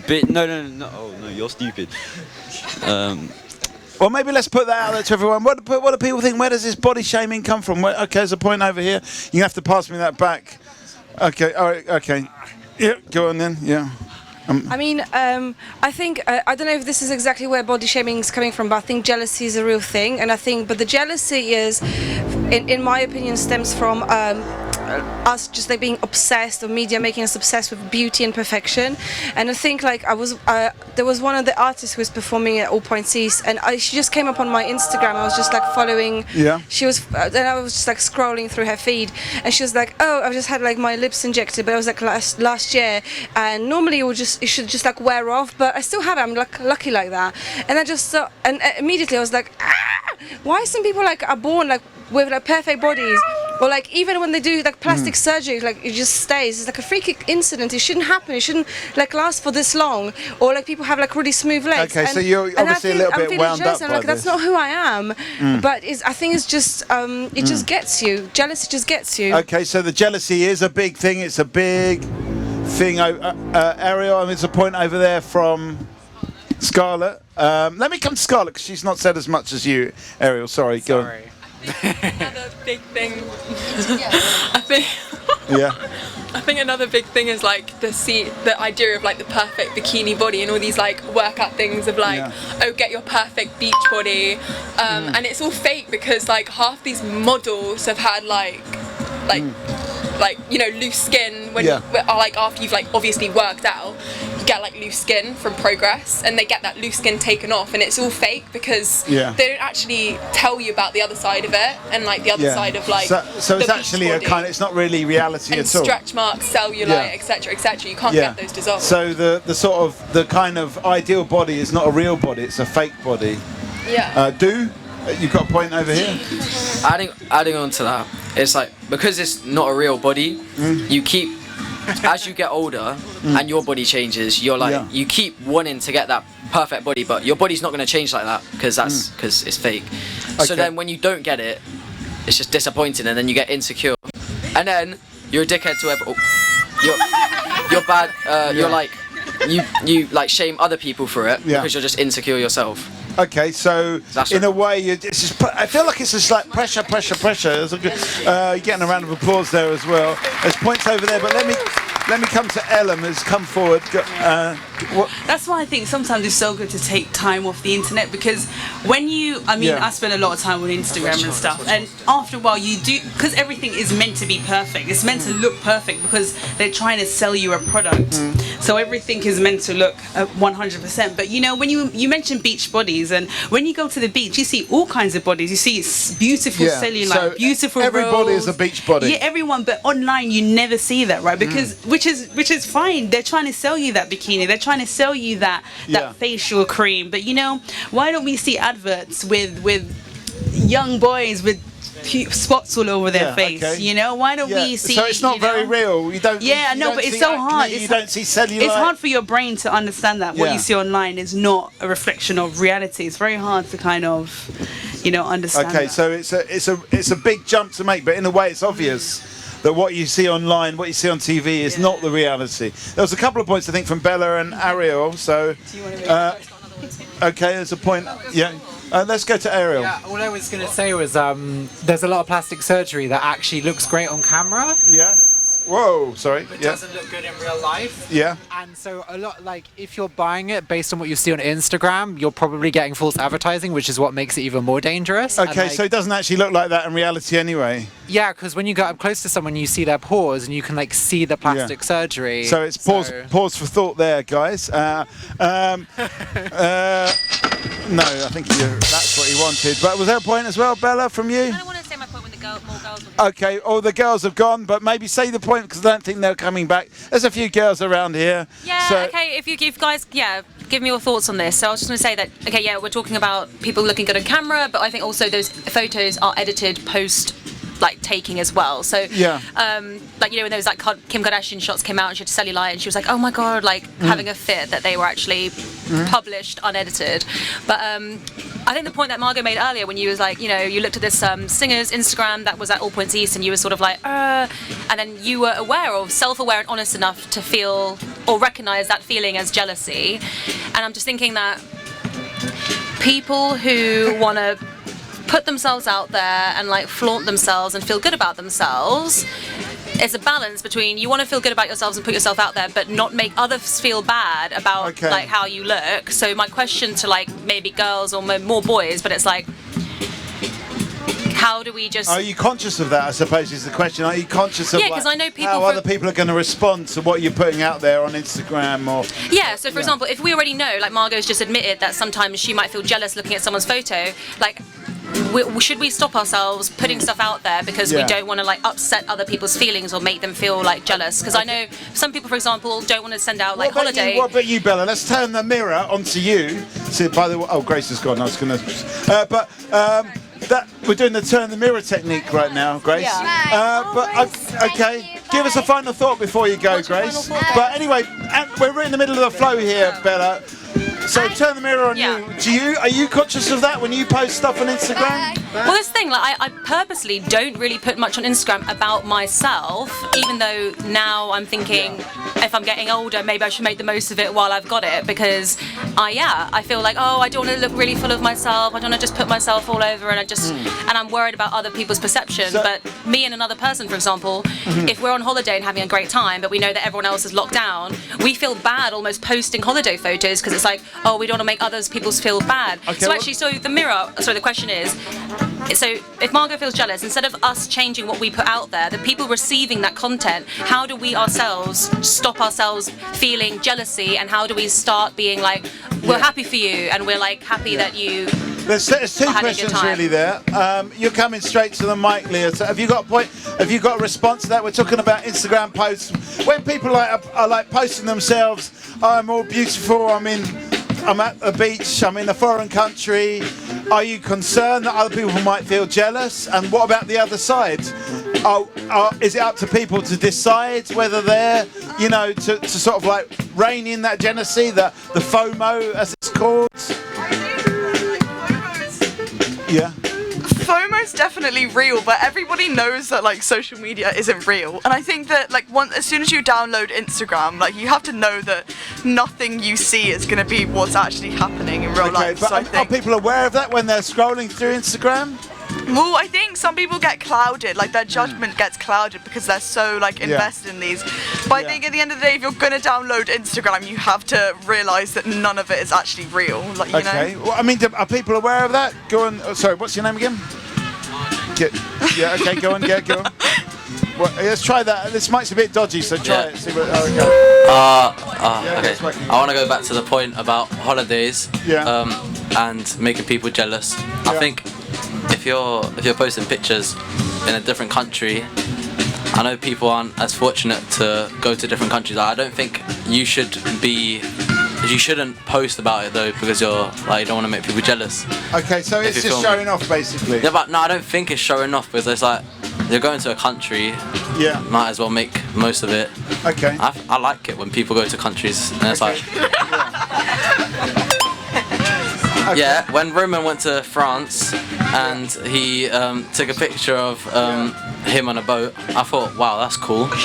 S13: no. Oh no, you're stupid.
S3: Well, maybe let's put that out there to everyone. What do people think? Where does this body shaming come from? Okay, there's a point over here. You have to pass me that back. Okay. All right. Okay. Yeah. Go on then. Yeah.
S10: I mean, I think, I don't know if this is exactly where body shaming is coming from, but I think jealousy is a real thing. And but the jealousy is, in my opinion, stems from us just like being obsessed, or media making us obsessed with beauty and perfection. And I think like there was one of the artists who was performing at All Points East, and she just came up on my Instagram. I was just like following.
S3: Yeah.
S10: She was, then I was just like scrolling through her feed, and she was like, "Oh, I've just had like my lips injected, but it was like last year, and normally it should just like wear off, but I still have it. I'm like lucky like that." And I just saw, and immediately I was like, why some people like are born like with like perfect bodies, or like even when they do like plastic surgery, like it just stays. It's like a freaky incident. It shouldn't happen. It shouldn't like last for this long. Or like people have like really smooth legs.
S3: Okay, so you're obviously a little bit wound up by
S10: like, that's
S3: this.
S10: not who I am. But I think it's just it just gets you. Jealousy just gets you.
S3: Okay, so the jealousy is a big thing. It's a big thing. Ariel, there's a point over there from Scarlett. Let me come to Scarlett because she's not said as much as you, Ariel. Sorry. Go on.
S19: Another big thing. I think.
S3: Yeah.
S19: I think another big thing is like the idea of like the perfect bikini body and all these like workout things of like, oh, get your perfect beach body, and it's all fake because like half these models have had like you know, loose skin when like after you've like obviously worked out. You get like loose skin from progress, and they get that loose skin taken off, and it's all fake because they don't actually tell you about the other side of it, and like the other side of like
S3: so it's actually a kind of, it's not really reality
S19: and
S3: at all.
S19: Stretch marks, cellulite, etc., etc. You can't get those dissolved.
S3: So the sort of the kind of ideal body is not a real body; it's a fake body.
S19: Yeah.
S3: You've got a point over here.
S8: Adding on to that, it's like because it's not a real body, you keep. As you get older and your body changes, you're like you keep wanting to get that perfect body, but your body's not going to change like that because it's fake. So then when you don't get it, it's just disappointing, and then you get insecure, and then you're a dickhead to everyone. You're bad. You're like you like shame other people for it because you're just insecure yourself.
S3: Okay, so in a way, it's just, I feel like it's just like pressure. There's a good, you're getting a round of applause there as well. There's points over there, but let me come to Ellen, who's come forward.
S9: That's why I think sometimes it's so good to take time off the internet, because when I spend a lot of time on Instagram and stuff, and after a while you do, because everything is meant to be perfect. It's meant to look perfect because they're trying to sell you a product. So everything is meant to look 100%. But when you mentioned beach bodies, and when you go to the beach, you see all kinds of bodies. You see beautiful cellulite, so beautiful
S3: everybody
S9: rolls.
S3: is a beach body.
S9: Yeah, everyone. But online you never see that, right? Because which is fine. They're trying to sell you that bikini. They're trying to sell you that facial cream. But why don't we see adverts with young boys with spots all over their face? Okay. Why don't we see?
S3: So it's not very real. You don't.
S9: Yeah, no, but it's so hard.
S3: You don't see cellulite.
S9: It's hard for your brain to understand that what you see online is not a reflection of reality. It's very hard to kind of, understand.
S3: Okay,
S9: that.
S3: so it's a big jump to make, but in a way it's obvious that what you see online, what you see on TV is not the reality. There was a couple of points I think from Bella and Ariel. So, okay, there's a point. Yeah. Let's go to Ariel.
S6: Yeah, all I was going to say was there's a lot of plastic surgery that actually looks great on camera.
S3: Yeah. Whoa, sorry.
S6: But doesn't look good in real life.
S3: Yeah.
S6: And so a lot, like, if you're buying it based on what you see on Instagram, you're probably getting false advertising, which is what makes it even more dangerous.
S3: Okay, so it doesn't actually look like that in reality anyway.
S6: Yeah, because when you go up close to someone, you see their pores and you can see the plastic surgery.
S3: So it's pause for thought there, guys. No, I think that's what he wanted. But was there a point as well, Bella, from you?
S11: I don't want to say my point when more girls have
S3: gone. Okay, all the girls have gone, but maybe say the point because I don't think they're coming back. There's a few girls around here.
S11: Yeah, okay, if you guys, give me your thoughts on this. So I was just going to say that, okay, we're talking about people looking good on camera, but I think also those photos are edited post taking as well. So when those Kim Kardashian shots came out and she had cellulite and she was like, oh my god, having a fit, that they were actually published unedited. But I think the point that Margot made earlier when you was you looked at this singer's Instagram that was at All Points East and you were sort of and then you were self-aware and honest enough to feel or recognize that feeling as jealousy. And I'm just thinking that people who want to put themselves out there and flaunt themselves and feel good about themselves, it's a balance between you want to feel good about yourselves and put yourself out there but not make others feel bad about how you look. So my question to maybe girls or more boys, but it's how do we just...
S3: Are you conscious of that, I suppose, is the question? Are you conscious of
S11: because I know people
S3: how other people are going to respond to what you're putting out there on Instagram or...
S11: Yeah, so for example, if we already know, Margot's just admitted that sometimes she might feel jealous looking at someone's photo, should we stop ourselves putting stuff out there because we don't want to upset other people's feelings or make them feel jealous? Because I know some people, for example, don't want to send out holiday.
S3: What about you, Bella? Let's turn the mirror onto you. So, by the way, Grace has gone. I was going to, we're doing the turn the mirror technique right now, Grace.
S7: Yeah.
S3: Okay, give us a final thought before you go, Grace. But anyway, we're in the middle of the flow here, Bella. So turn the mirror on you. Are you conscious of that when you post stuff on Instagram?
S11: Well, this thing, I purposely don't really put much on Instagram about myself, even though now I'm thinking if I'm getting older, maybe I should make the most of it while I've got it, because I feel I don't want to look really full of myself. I don't want to just put myself all over, and and I'm worried about other people's perception. But me and another person, for example, if we're on holiday and having a great time, but we know that everyone else is locked down, we feel bad almost posting holiday photos because it's we don't want to make others people feel bad.
S3: Okay,
S11: the question is, so if Margot feels jealous, instead of us changing what we put out there, the people receiving that content, how do we ourselves stop ourselves feeling jealousy, and how do we start being we're happy for you and we're happy that you...
S3: There's two questions really there. You're coming straight to the mic, Leah. So have you got a point? Have you got a response to that? We're talking about Instagram posts. When people are posting themselves, I'm all beautiful, I'm at the beach, I'm in a foreign country. Are you concerned that other people might feel jealous? And what about the other side? Is it up to people to decide whether they're, to sort of rein in that jealousy, the FOMO as it's called? Yeah.
S17: FOMO's definitely real, but everybody knows that like social media isn't real. And I think that like as soon as you download Instagram, like you have to know that nothing you see is going to be what's actually happening in real life.
S3: But
S17: So I
S3: are
S17: think,
S3: people aware of that when they're scrolling through Instagram?
S17: well, I think some people get clouded, like their judgment gets clouded because they're so like invested in these. But I think at the end of the day, if you're going to download Instagram, you have to realise that none of it is actually real. Like, you know?
S3: Well, I mean, are people aware of that? Go on. Sorry, what's your name again? Yeah. Okay. Go on. Yeah. Go on. Well, let's try that. This might's a bit dodgy, so try it. See what. Okay.
S12: Okay. I want to go back to the point about holidays. And making people jealous. I think if you're posting pictures in a different country, I know people aren't as fortunate to go to different countries. I don't think you shouldn't post about it though, because you're like, you don't want to make people jealous.
S3: Okay, so it's just showing off basically.
S12: Yeah, but no, I don't think it's showing off, because it's like you're going to a country.
S3: Yeah.
S12: Might as well make most of it.
S3: Okay.
S12: I like it when people go to countries and it's like. Yeah, when Roman went to France and he took a picture of him on a boat, I thought, wow, that's cool. I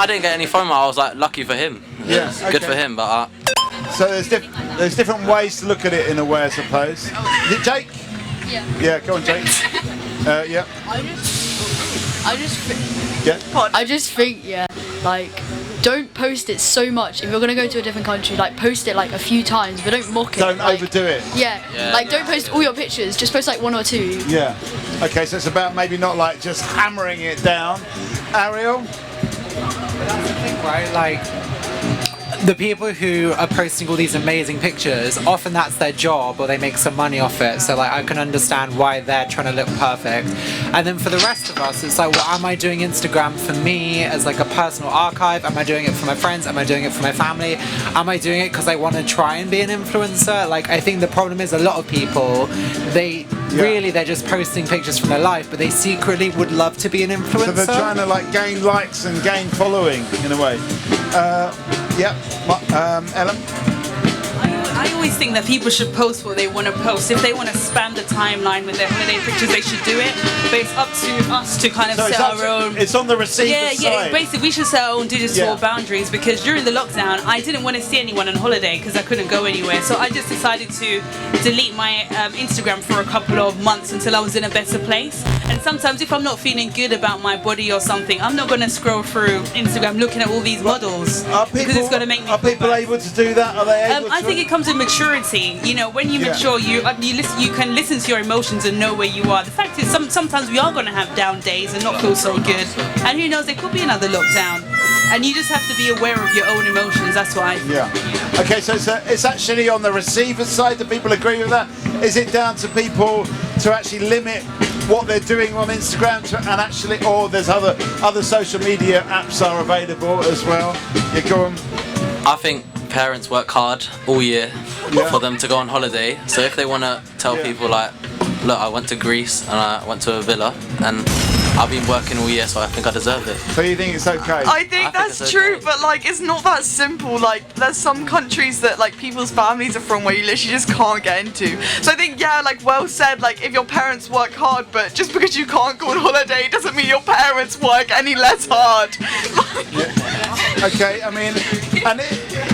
S12: didn't get any FOMO. I was like, lucky for him.
S3: Yeah,
S12: good for him. But
S3: so there's different ways to look at it in a way, I suppose. Is it Jake?
S16: Yeah.
S3: Yeah, go on, Jake. Yeah.
S16: I just think, like, don't post it so much. If you're gonna go to a different country, like, post it like a few times, but don't mock it.
S3: Don't overdo it.
S16: Yeah. Like, don't post all your pictures. Just post like 1 or 2.
S3: Yeah. Okay, so it's about maybe not like just hammering it down. Ariel?
S6: That's the thing, right? Like, the people who are posting all these amazing pictures, often that's their job or they make some money off it. So like I can understand why they're trying to look perfect. And then for the rest of us, it's like, well, am I doing Instagram for me as like a personal archive? Am I doing it for my friends? Am I doing it for my family? Am I doing it because I want to try and be an influencer? Like, I think the problem is a lot of people, they're just posting pictures from their life, but they secretly would love to be an influencer.
S3: So they're trying to like gain likes and gain following in a way. Ellen?
S9: I always think that people should post what they want to post. If they want to spam the timeline with their holiday pictures, they should do it. But it's up to us to kind of set our own.
S3: It's on the receiver side.
S9: Yeah. Basically, we should set our own digital boundaries, because during the lockdown, I didn't want to see anyone on holiday because I couldn't go anywhere. So I just decided to delete my Instagram for a couple of months until I was in a better place. And sometimes, if I'm not feeling good about my body or something, I'm not going to scroll through Instagram looking at all these models because it's going to make me.
S3: Are people able to do that? Are they able
S9: I think it comes with maturity. You know, when you mature, you can listen to your emotions and know where you are. The fact is, sometimes we are going to have down days and not feel so good. And who knows, there could be another lockdown. And you just have to be aware of your own emotions. That's what I think.
S3: Yeah. Okay, so it's actually on the receiver side. Do people agree with that? Is it down to people to actually limit what they're doing on Instagram and actually, or there's other social media apps are available as well? Yeah, go on.
S12: I think parents work hard all year for them to go on holiday. So if they want to tell people like, look, I went to Greece and I went to a villa and I've been working all year, so I think I deserve it.
S3: So you think it's okay?
S17: I think that's true, but like it's not that simple. Like there's some countries that like people's families are from where you literally just can't get into. So I think like well said, like if your parents work hard, but just because you can't go on holiday doesn't mean your parents work any less hard.
S3: Okay, I mean, and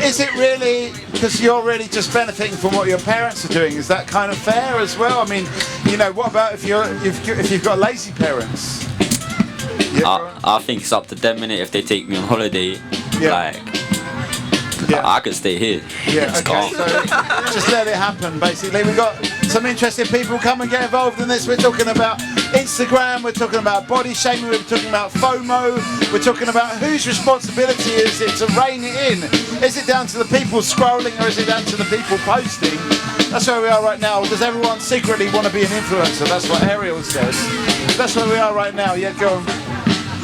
S3: is it really, because you're really just benefiting from what your parents are doing, is that kind of fair as well? I mean, you know, what about if you've got lazy parents?
S13: I think it's up to them, innit, if they take me on holiday. Like, I could stay here.
S3: Yeah, okay, so just let it happen, basically. We've got some interesting people come and get involved in this. We're talking about Instagram, we're talking about body shaming, we're talking about FOMO, we're talking about whose responsibility is it to rein it in. Is it down to the people scrolling or is it down to the people posting? That's where we are right now. Does everyone secretly want to be an influencer? That's what Ariel says. That's where we are right now. Yeah, go on.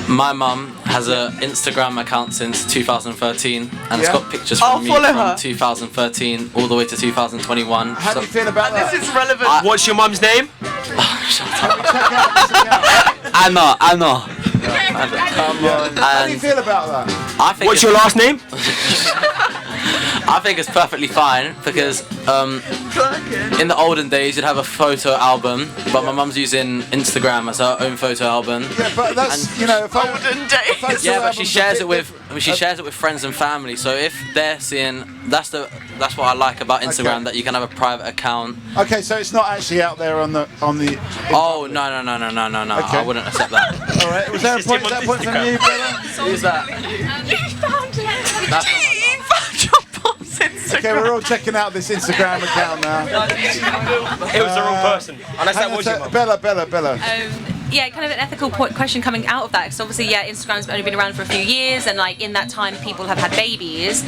S12: My mum has an Instagram account since 2013 and it's got pictures from me from 2013 all the way to 2021.
S3: How do you feel about that?
S17: This is relevant.
S20: What's your mum's name?
S12: Shut up. Anna.
S3: Come on. How do you feel about that?
S20: What's your last name?
S12: I think it's perfectly fine because in the olden days you'd have a photo album, but my mum's using Instagram as her own photo album.
S3: Yeah, but that's if
S17: olden days.
S12: Yeah, but she shares it with friends and family. So if they're seeing, that's what I like about Instagram, that you can have a private account.
S3: Okay, so it's not actually out there on the.
S12: Oh no!
S3: Okay.
S12: I wouldn't accept that.
S3: All right, was there a point? Is that a point from you, brother?
S12: Who's that?
S3: Okay, we're all checking out this Instagram account now.
S20: It was the wrong person, unless that was your mum.
S3: Bella.
S11: Yeah, kind of an ethical question coming out of that, because obviously, Instagram's only been around for a few years, and like in that time, people have had babies,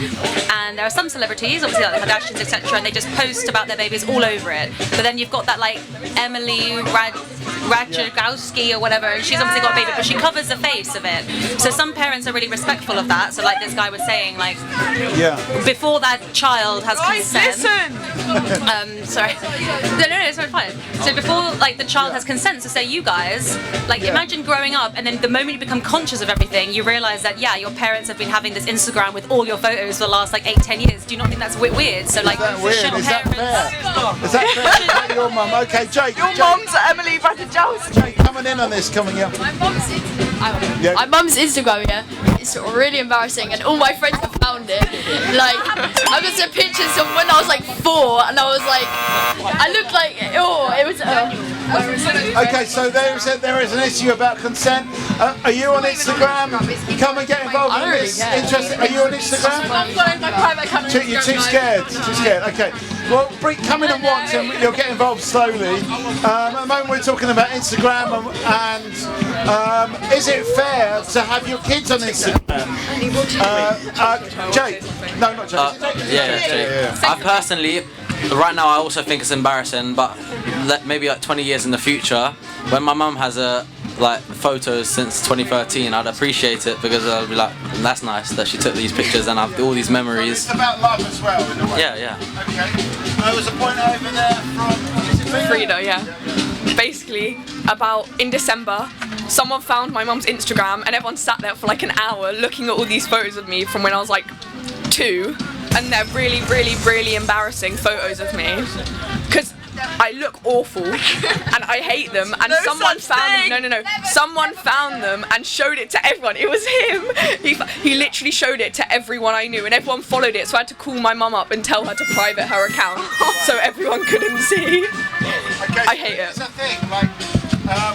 S11: and there are some celebrities, obviously like the Kardashians, etc., and they just post about their babies all over it. But then you've got that like Emily Ratajkowski or whatever, and she's obviously got a baby, but she covers the face of it. So some parents are really respectful of that. So like this guy was saying, like, before that child has consent. Sorry. No, it's very fine. So before like the child has consent, so say you guys. Like imagine growing up and then the moment you become conscious of everything, you realise that your parents have been having this Instagram with all your photos for the last like 8-10 years. Do you not think that's a bit weird? So like,
S3: Is that fair? Is that your mum? Okay, Jake.
S17: Your mum's Emily Ratajkowski.
S3: Jake, coming in on this, coming up.
S16: My mum's Instagram, it's really embarrassing, and all my friends have found it. Like, I got some pictures of when I was like 4, and I was like, I looked like, it was.
S3: Okay, so there is an issue about consent. Are you on Instagram? Come and get involved in this. Interesting. Are you on Instagram?
S19: I'm following my private account.
S3: You're too scared. Okay. Well, come in and watch, and you'll get involved slowly. At the moment, we're talking about Instagram, and is it fair to have your kids on Instagram? Jake. No, not Jake.
S12: Jake. I personally, right now, I also think it's embarrassing, but maybe like 20 years in the future, when my mum has photos since 2013, I'd appreciate it, because I'd be like, that's nice that she took these pictures and I've all these memories.
S3: It's about love as well, in a way.
S12: Yeah.
S3: Okay. There was a point over there from
S15: Frida, Basically, in December, someone found my mum's Instagram and everyone sat there for like an hour looking at all these photos of me from when I was like 2, and they're really, really, really embarrassing photos of me. Because I look awful and I hate them, and someone found them and showed it to everyone. It was him. He literally showed it to everyone I knew, and everyone followed it, so I had to call my mum up and tell her to private her account so everyone couldn't see.
S3: Okay,
S15: I hate it.
S3: It's a thing, like,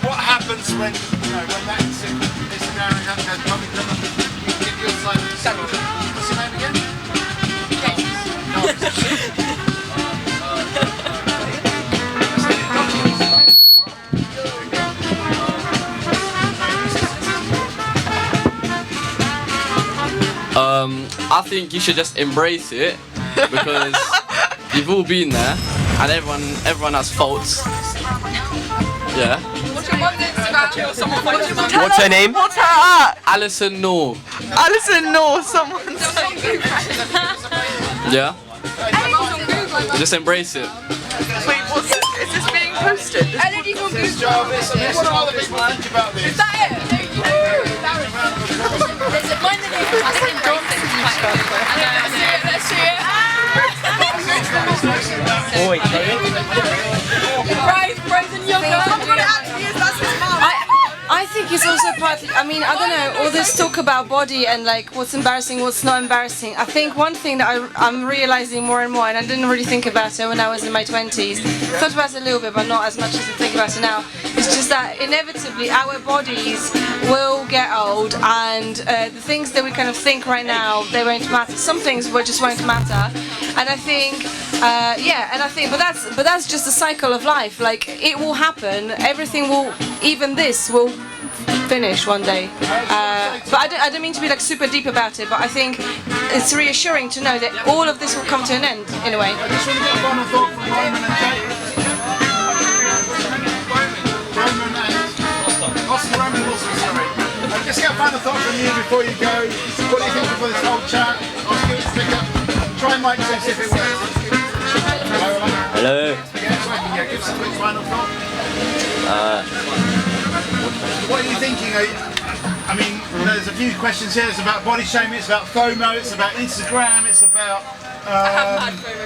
S3: what happens when that Instagram account goes public? You give your side of the story. What's your name again?
S14: I think you should just embrace it, because you've all been there, and everyone has faults. Yeah.
S19: What's your mum's Instagram?
S14: What's her name?
S17: What's her at?
S14: Alison Noor.
S17: Alison Noor, someone.
S14: Yeah. Just embrace it.
S17: Wait, is this being posted?
S19: Energy's on Google.
S3: Jarvis, and what other people think about this?
S19: Is that it? There's a mine that you can embrace it. Let's see it. Rise and younger.
S2: I think it's also partly, I mean, I don't know, all this talk about body and like what's embarrassing, what's not embarrassing. I think one thing that I'm realizing more and more, and I didn't really think about it when I was in my 20s, thought about it a little bit, but not as much as I think about it now, it's just that inevitably our bodies will get old, and the things that we kind of think right now, they won't matter. Some things just won't matter. And I think, but that's just the cycle of life. Like, it will happen, everything will, even this will finish one day. But I don't mean to be like super deep about it, but I think it's reassuring to know that all of this will come to an end, in a way.
S3: I just want to get a final thought from Roman and Jake. Roman Wilson, sorry. Just get a final thought from you before you go. What do you think before this whole chat? I'll give it a pick up. Try and mic check if it works.
S13: Hello.
S3: Yeah, give us a quick final thought.
S13: What
S3: What are you thinking? I mean, there's a few questions here. It's about body shaming, it's about FOMO, it's about Instagram, it's about,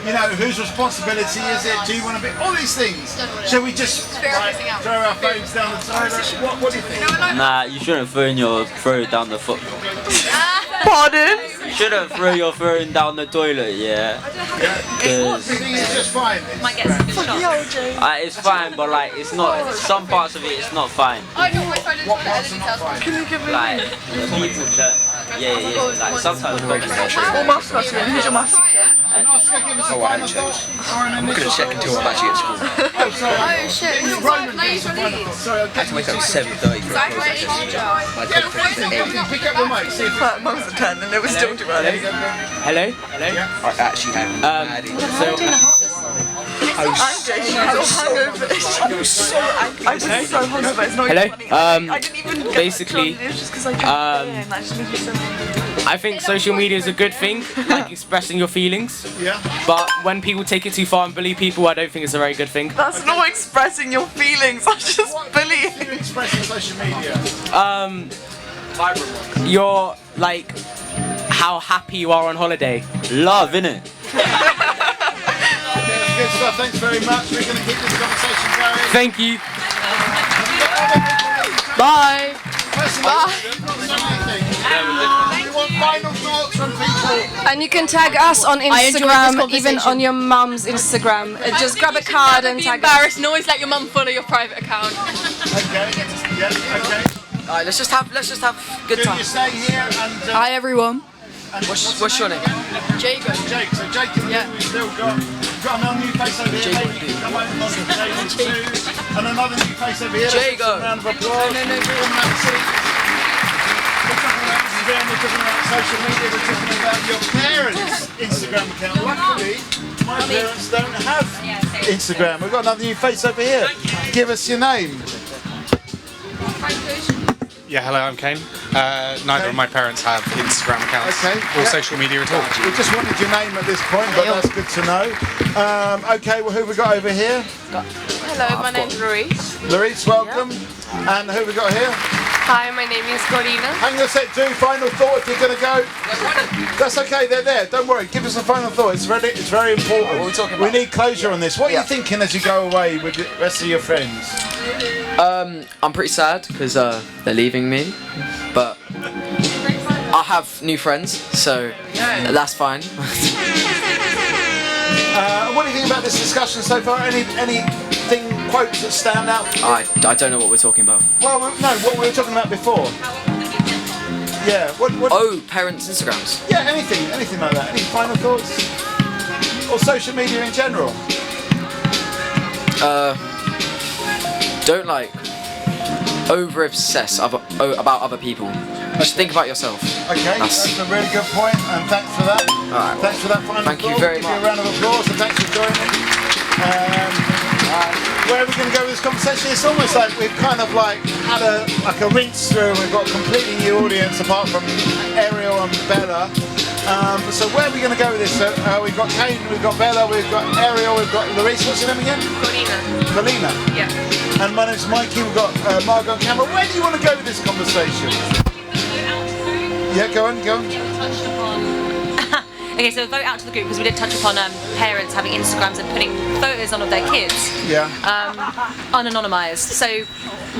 S3: you know, whose responsibility is it? Do you want to be... All these things. Shall we just throw our phones down the toilet? What do you think?
S13: Nah, you shouldn't throw it down the foot.
S17: Pardon?
S13: You shouldn't throw your phone down the toilet, yeah.
S3: It's just fine.
S13: It's fine, but like it's not. Some parts of it, it's not fine.
S3: What parts are not fine?
S17: Can you give me
S13: Like people that, yeah. Like sometimes.
S17: What maths class are you in? Who's your maths teacher?
S20: Oh, I haven't checked. I'm not going to check until I'm actually at school.
S16: Oh shit, it's
S3: Roman,
S16: late for these.
S20: I had to wake up at 7:30 for a process. My dad finished at 8.
S3: Pick up the mic, see if
S17: Mine was at 10 and it was still too early.
S20: Hello? I actually had
S17: I'm joking, I was hungover. I was so angry. I was so hungover, it's not even funny. I didn't even get
S21: basically,
S17: it was just because I drank beer and that just made me so angry.
S21: I think social media is a good thing, like expressing your feelings.
S3: Yeah.
S21: But when people take it too far and bully people, I don't think it's a very good thing.
S17: That's not expressing your feelings, that's just bullying.
S3: you express on social media?
S21: You're like how happy you are on holiday.
S13: Love, innit?
S3: Good stuff, thanks very much. We're going to keep this conversation going.
S21: Thank you.
S3: Bye. We want final thoughts from people.
S2: And you can tag us on
S16: I enjoyed this
S2: Instagram,
S16: conversation.
S2: even on your mum's Instagram. Just grab a card and
S19: Be
S2: tag
S19: embarrassed and always let your mum follow your private account.
S3: Okay, yeah, okay.
S8: Alright, let's just have good time.
S3: You stay here and...
S16: Hi everyone.
S8: What's your name?
S16: Jacob.
S3: Jake, so Jacob, we've still got another new face over here. Come on, Jacob 2. And another new face over here.
S8: Jacob.
S3: Round of applause. No. We're talking about social media, we're talking about your parents' Instagram account. Luckily, my parents don't have Instagram. We've got another new face over here. Give us your name.
S22: Yeah, hello, I'm Kane. Neither of my parents have Instagram accounts or social media at all.
S3: We just wanted your name at this point, but that's good to know. Okay, well, who have we got over here?
S23: Hello, my name's Ruiz.
S3: Louise, welcome. And who have we got here?
S23: Hi, my name is Corina.
S3: Hang on a sec, do final thought if you're going to go. That's okay, they're there, don't worry. Give us a final thought, it's very important. What are we talking about? We need closure on this. What are you thinking as you go away with the rest of your friends?
S8: I'm pretty sad because they're leaving me, but I have new friends, so that's fine.
S3: What do you think about this discussion so far? Anything, quotes that stand out?
S8: I don't know what we're talking about.
S3: Well, no, what we were talking about before. Yeah, what?
S8: Oh, parents' Instagrams.
S3: Yeah, anything like that. Any final thoughts? Or social media in general?
S8: Don't over obsess about other people. Just think about yourself.
S3: Okay, that's a really good point, and thanks for that.
S8: Alright.
S3: Thanks for that final
S8: Thank you
S3: thought.
S8: very
S3: Give you
S8: much.
S3: a round of applause, and thanks for joining. Where are we going to go with this conversation? It's almost like we've kind of had a rinse through. We've got a completely new audience apart from Ariel and Bella. So where are we going to go with this? We've got Kane, we've got Bella, we've got Ariel, we've got Larissa. What's your name again? Colina.
S23: Yeah.
S3: And my name's Mikey. We've got Margot and Cameron. Where do you want to go with this conversation? Yeah, go on.
S11: Okay, so vote out to the group because we did touch upon parents having Instagrams and putting photos on of their kids.
S3: Yeah.
S11: Unanonymized. So,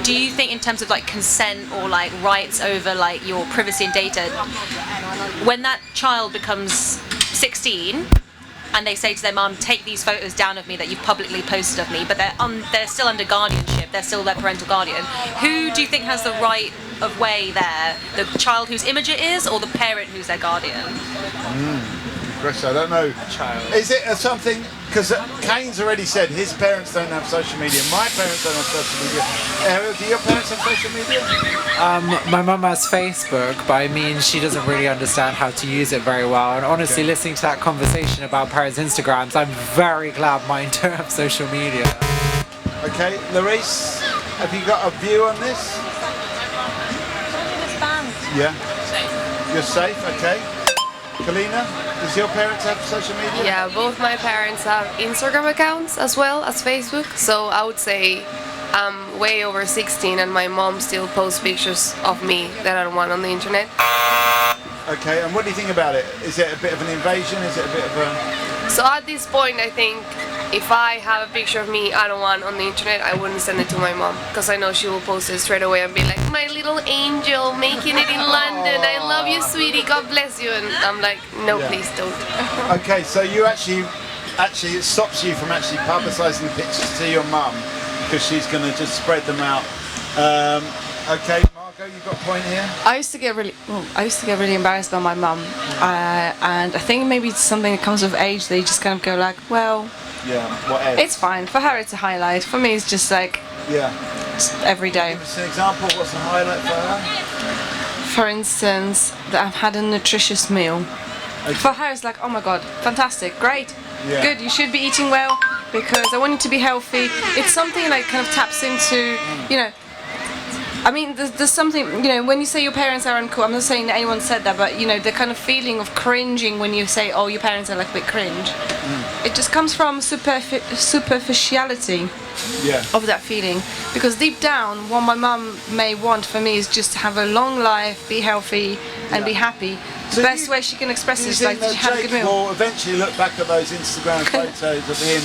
S11: do you think in terms of consent or rights over your privacy and data, when that child becomes 16 and they say to their mum, take these photos down of me that you've publicly posted of me, but they're still under guardianship, they're still their parental guardian, who do you think has the right of way there? The child whose image it is, or the parent who's their guardian?
S3: Chris, I don't know. Is it something, because Kane's already said his parents don't have social media, my parents don't have social media. Ariel, do your parents have social media?
S6: My mum has Facebook, but I mean, she doesn't really understand how to use it very well. And honestly, listening to that conversation about parents' Instagrams, I'm very glad mine don't have social media.
S3: Okay, Larisse, have you got a view on this? Yeah. You're safe, okay. Kalina, does your parents have social media?
S23: Yeah, both my parents have Instagram accounts as well as Facebook, so I would say I'm way over 16 and my mom still posts pictures of me that I don't want on the internet.
S3: Okay, and what do you think about it? Is it a bit of an invasion? Is it a bit of a...
S23: So at this point, I think if I have a picture of me I don't want on the internet, I wouldn't send it to my mom because I know she will post it straight away and be like, my little angel making it in London. I love you, sweetie. God bless you. And I'm like, no,
S3: Yeah.
S23: please don't.
S3: Okay, so you actually it stops you from actually publicising the pictures to your mum because she's going to just spread them out. Okay, Margot, you got a point here?
S2: I used to get really embarrassed by my mum, and I think maybe it's something that comes with age. They just kind of go like, well,
S3: Yeah, whatever.
S2: it's fine. For her, it's a highlight. For me, it's just like just every day.
S3: Give us an example. What's a highlight for her?
S2: For instance, that I've had a nutritious meal. For her, it's like, oh my god, fantastic, great,
S3: Yeah.
S2: good. You should be eating well because I want you to be healthy. It's something like kind of taps into, you know. I mean, there's something, you know, when you say your parents are uncool, I'm not saying that anyone said that, but, you know, the kind of feeling of cringing when you say, oh, your parents are like a bit cringe. It just comes from superficiality of that feeling. Because deep down, what my mum may want for me is just to have a long life, be healthy, and be happy. The best way she can express it is like, to have a good
S3: Jake
S2: meal.
S3: will eventually look back at those Instagram photos of him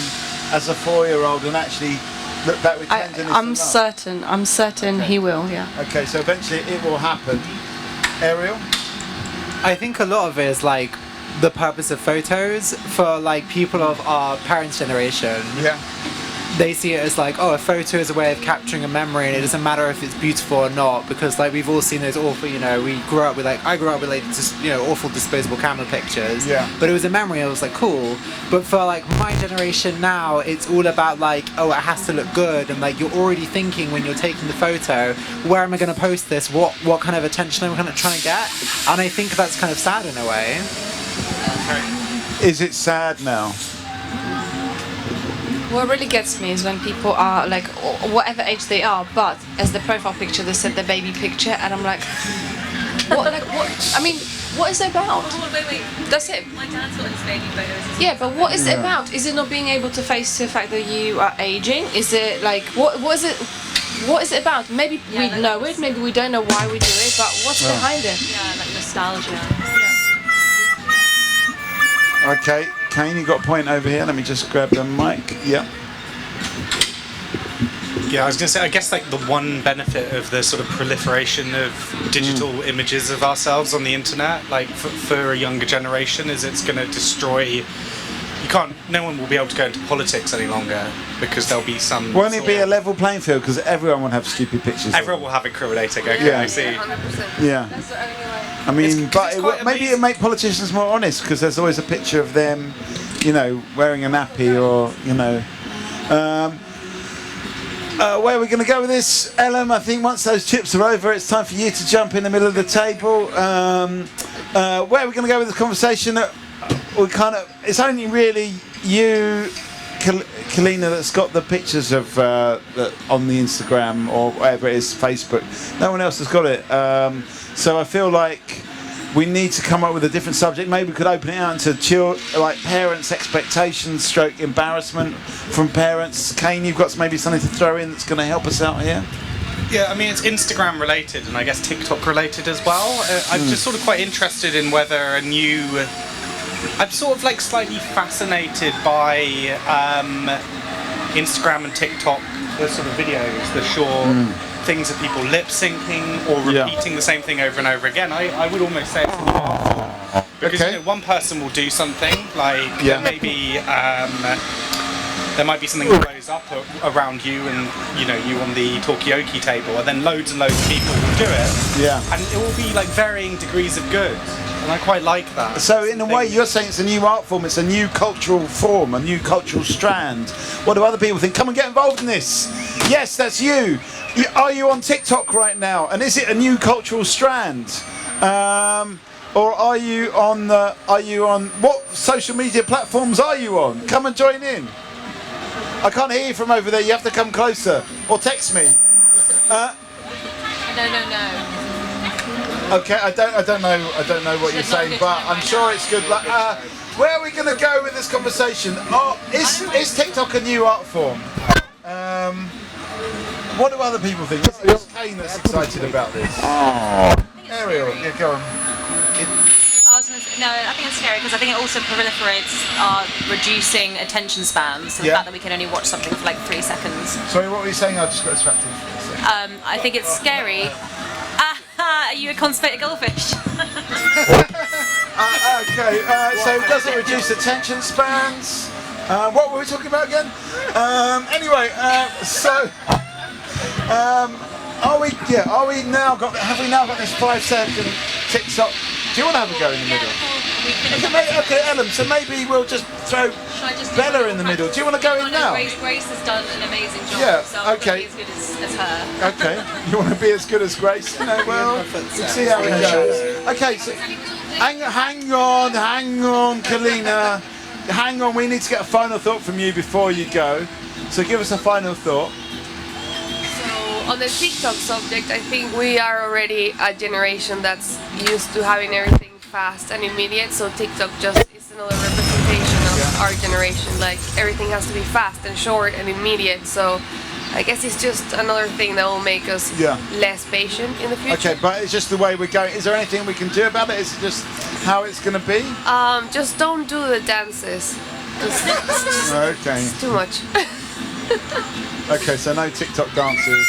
S3: as a 4-year-old and actually look back with tenderness
S2: I'm certain he will, yeah.
S3: Okay, so eventually it will happen. Ariel?
S6: I think a lot of it is like the purpose of photos for like people of our parents' generation.
S3: Yeah.
S6: They see it as like, oh, a photo is a way of capturing a memory, and it doesn't matter if it's beautiful or not, because like we've all seen those awful, you know, I grew up with like just, you know, awful disposable camera pictures.
S3: Yeah.
S6: But it was a memory. I was like, cool. But for like my generation now, it's all about like, oh, it has to look good, and like you're already thinking when you're taking the photo, where am I going to post this? What kind of attention am I kind of trying to get? And I think that's kind of sad in a way.
S3: Is it sad now?
S2: What really gets me is when people are like, whatever age they are, but as the profile picture they set the baby picture, and I'm like, what? Like what? I mean, what is it about?
S11: Wait.
S2: That's it.
S11: My dad's got his baby photos.
S2: Yeah, but what is it
S3: Yeah.
S2: about? Is it not being able to face the fact that you are aging? Is it like what is it? What is it about? Maybe we know it, maybe we don't know why we do it, but what's behind it?
S11: Yeah, like nostalgia.
S3: Okay, Kane, you got a point over here. Let me just grab the mic. Yeah.
S22: Yeah, I was going to say, I guess like the one benefit of the sort of proliferation of digital images of ourselves on the internet, like for a younger generation, is it's going to destroy. No one will be able to go into politics any longer because there'll be some.
S3: Won't it be a level playing field? Because everyone will have stupid pictures.
S22: Everyone will have incriminating. Okay,
S3: Yeah.
S22: I see.
S3: Yeah. I mean, maybe it'll make politicians more honest because there's always a picture of them, you know, wearing a nappy or, you know. Where are we going to go with this, Ellen? I think once those chips are over, it's time for you to jump in the middle of the table. Where are we going to go with this conversation? It's only really you, Kalina, that's got the pictures of on the Instagram or whatever it is, Facebook. No one else has got it. So I feel like we need to come up with a different subject. Maybe we could open it out into like parents' expectations, stroke embarrassment from parents. Kane, you've got maybe something to throw in that's going to help us out here.
S22: Yeah, I mean, it's Instagram related and I guess TikTok related as well. I'm just sort of quite interested in whether I'm sort of like slightly fascinated by Instagram and TikTok, the sort of videos, the short things of people lip syncing or repeating the same thing over and over again. I would almost say it's an art form. Because you know, one person will do something like there might be something that blows up around you and you know you on the Talkaoke table, and then loads and loads of people will do it.
S3: Yeah.
S22: And it will be like varying degrees of good. And I quite like that.
S3: So in a way you're saying it's a new art form, it's a new cultural form, a new cultural strand. What do other people think? Come and get involved in this. Yes, that's you. Are you on TikTok right now? And is it a new cultural strand? Or are you on what social media platforms are you on? Come and join in. I can't hear you from over there, you have to come closer. Or text me.
S11: No.
S3: Okay, I don't know what you're saying, but I'm sure it's good. Where are we going to go with this conversation? Is TikTok a new art form? What do other people think? It's Kane that's excited about this. Ariel, yeah, go on.
S11: I think it's scary because I think it also proliferates our reducing attention spans. So the
S3: Yeah.
S11: fact that we can only watch something for like 3 seconds.
S3: Sorry, what were you saying? I just got distracted.
S11: I think it's scary. Are you a constipated goldfish?
S3: Okay, so it doesn't reduce attention spans. What were we talking about again? Anyway, have we now got this 5-second TikTok? Do you want to have a go in the middle? Okay, Ellen, so maybe we'll just throw Bella in the middle. Do you want to go in now?
S11: Grace has done an amazing job.
S3: Yeah,
S11: so I'm
S3: okay.
S11: gonna be as good as her.
S3: Okay, you want to be as good as Grace? You know, well, we'll see how it goes. Okay, so hang on, Kalina. Hang on, we need to get a final thought from you before you go. So give us a final thought.
S23: So on the TikTok subject, I think we are already a generation that's used to having everything fast and immediate. So TikTok just is another representation of our generation. Like everything has to be fast and short and immediate. So I guess it's just another thing that will make us less patient in the future.
S3: Okay, but it's just the way we're going. Is there anything we can do about it? Is it just how it's going to be?
S23: Just don't do the dances.
S3: Okay.
S23: It's too much.
S3: Okay, so no TikTok dances.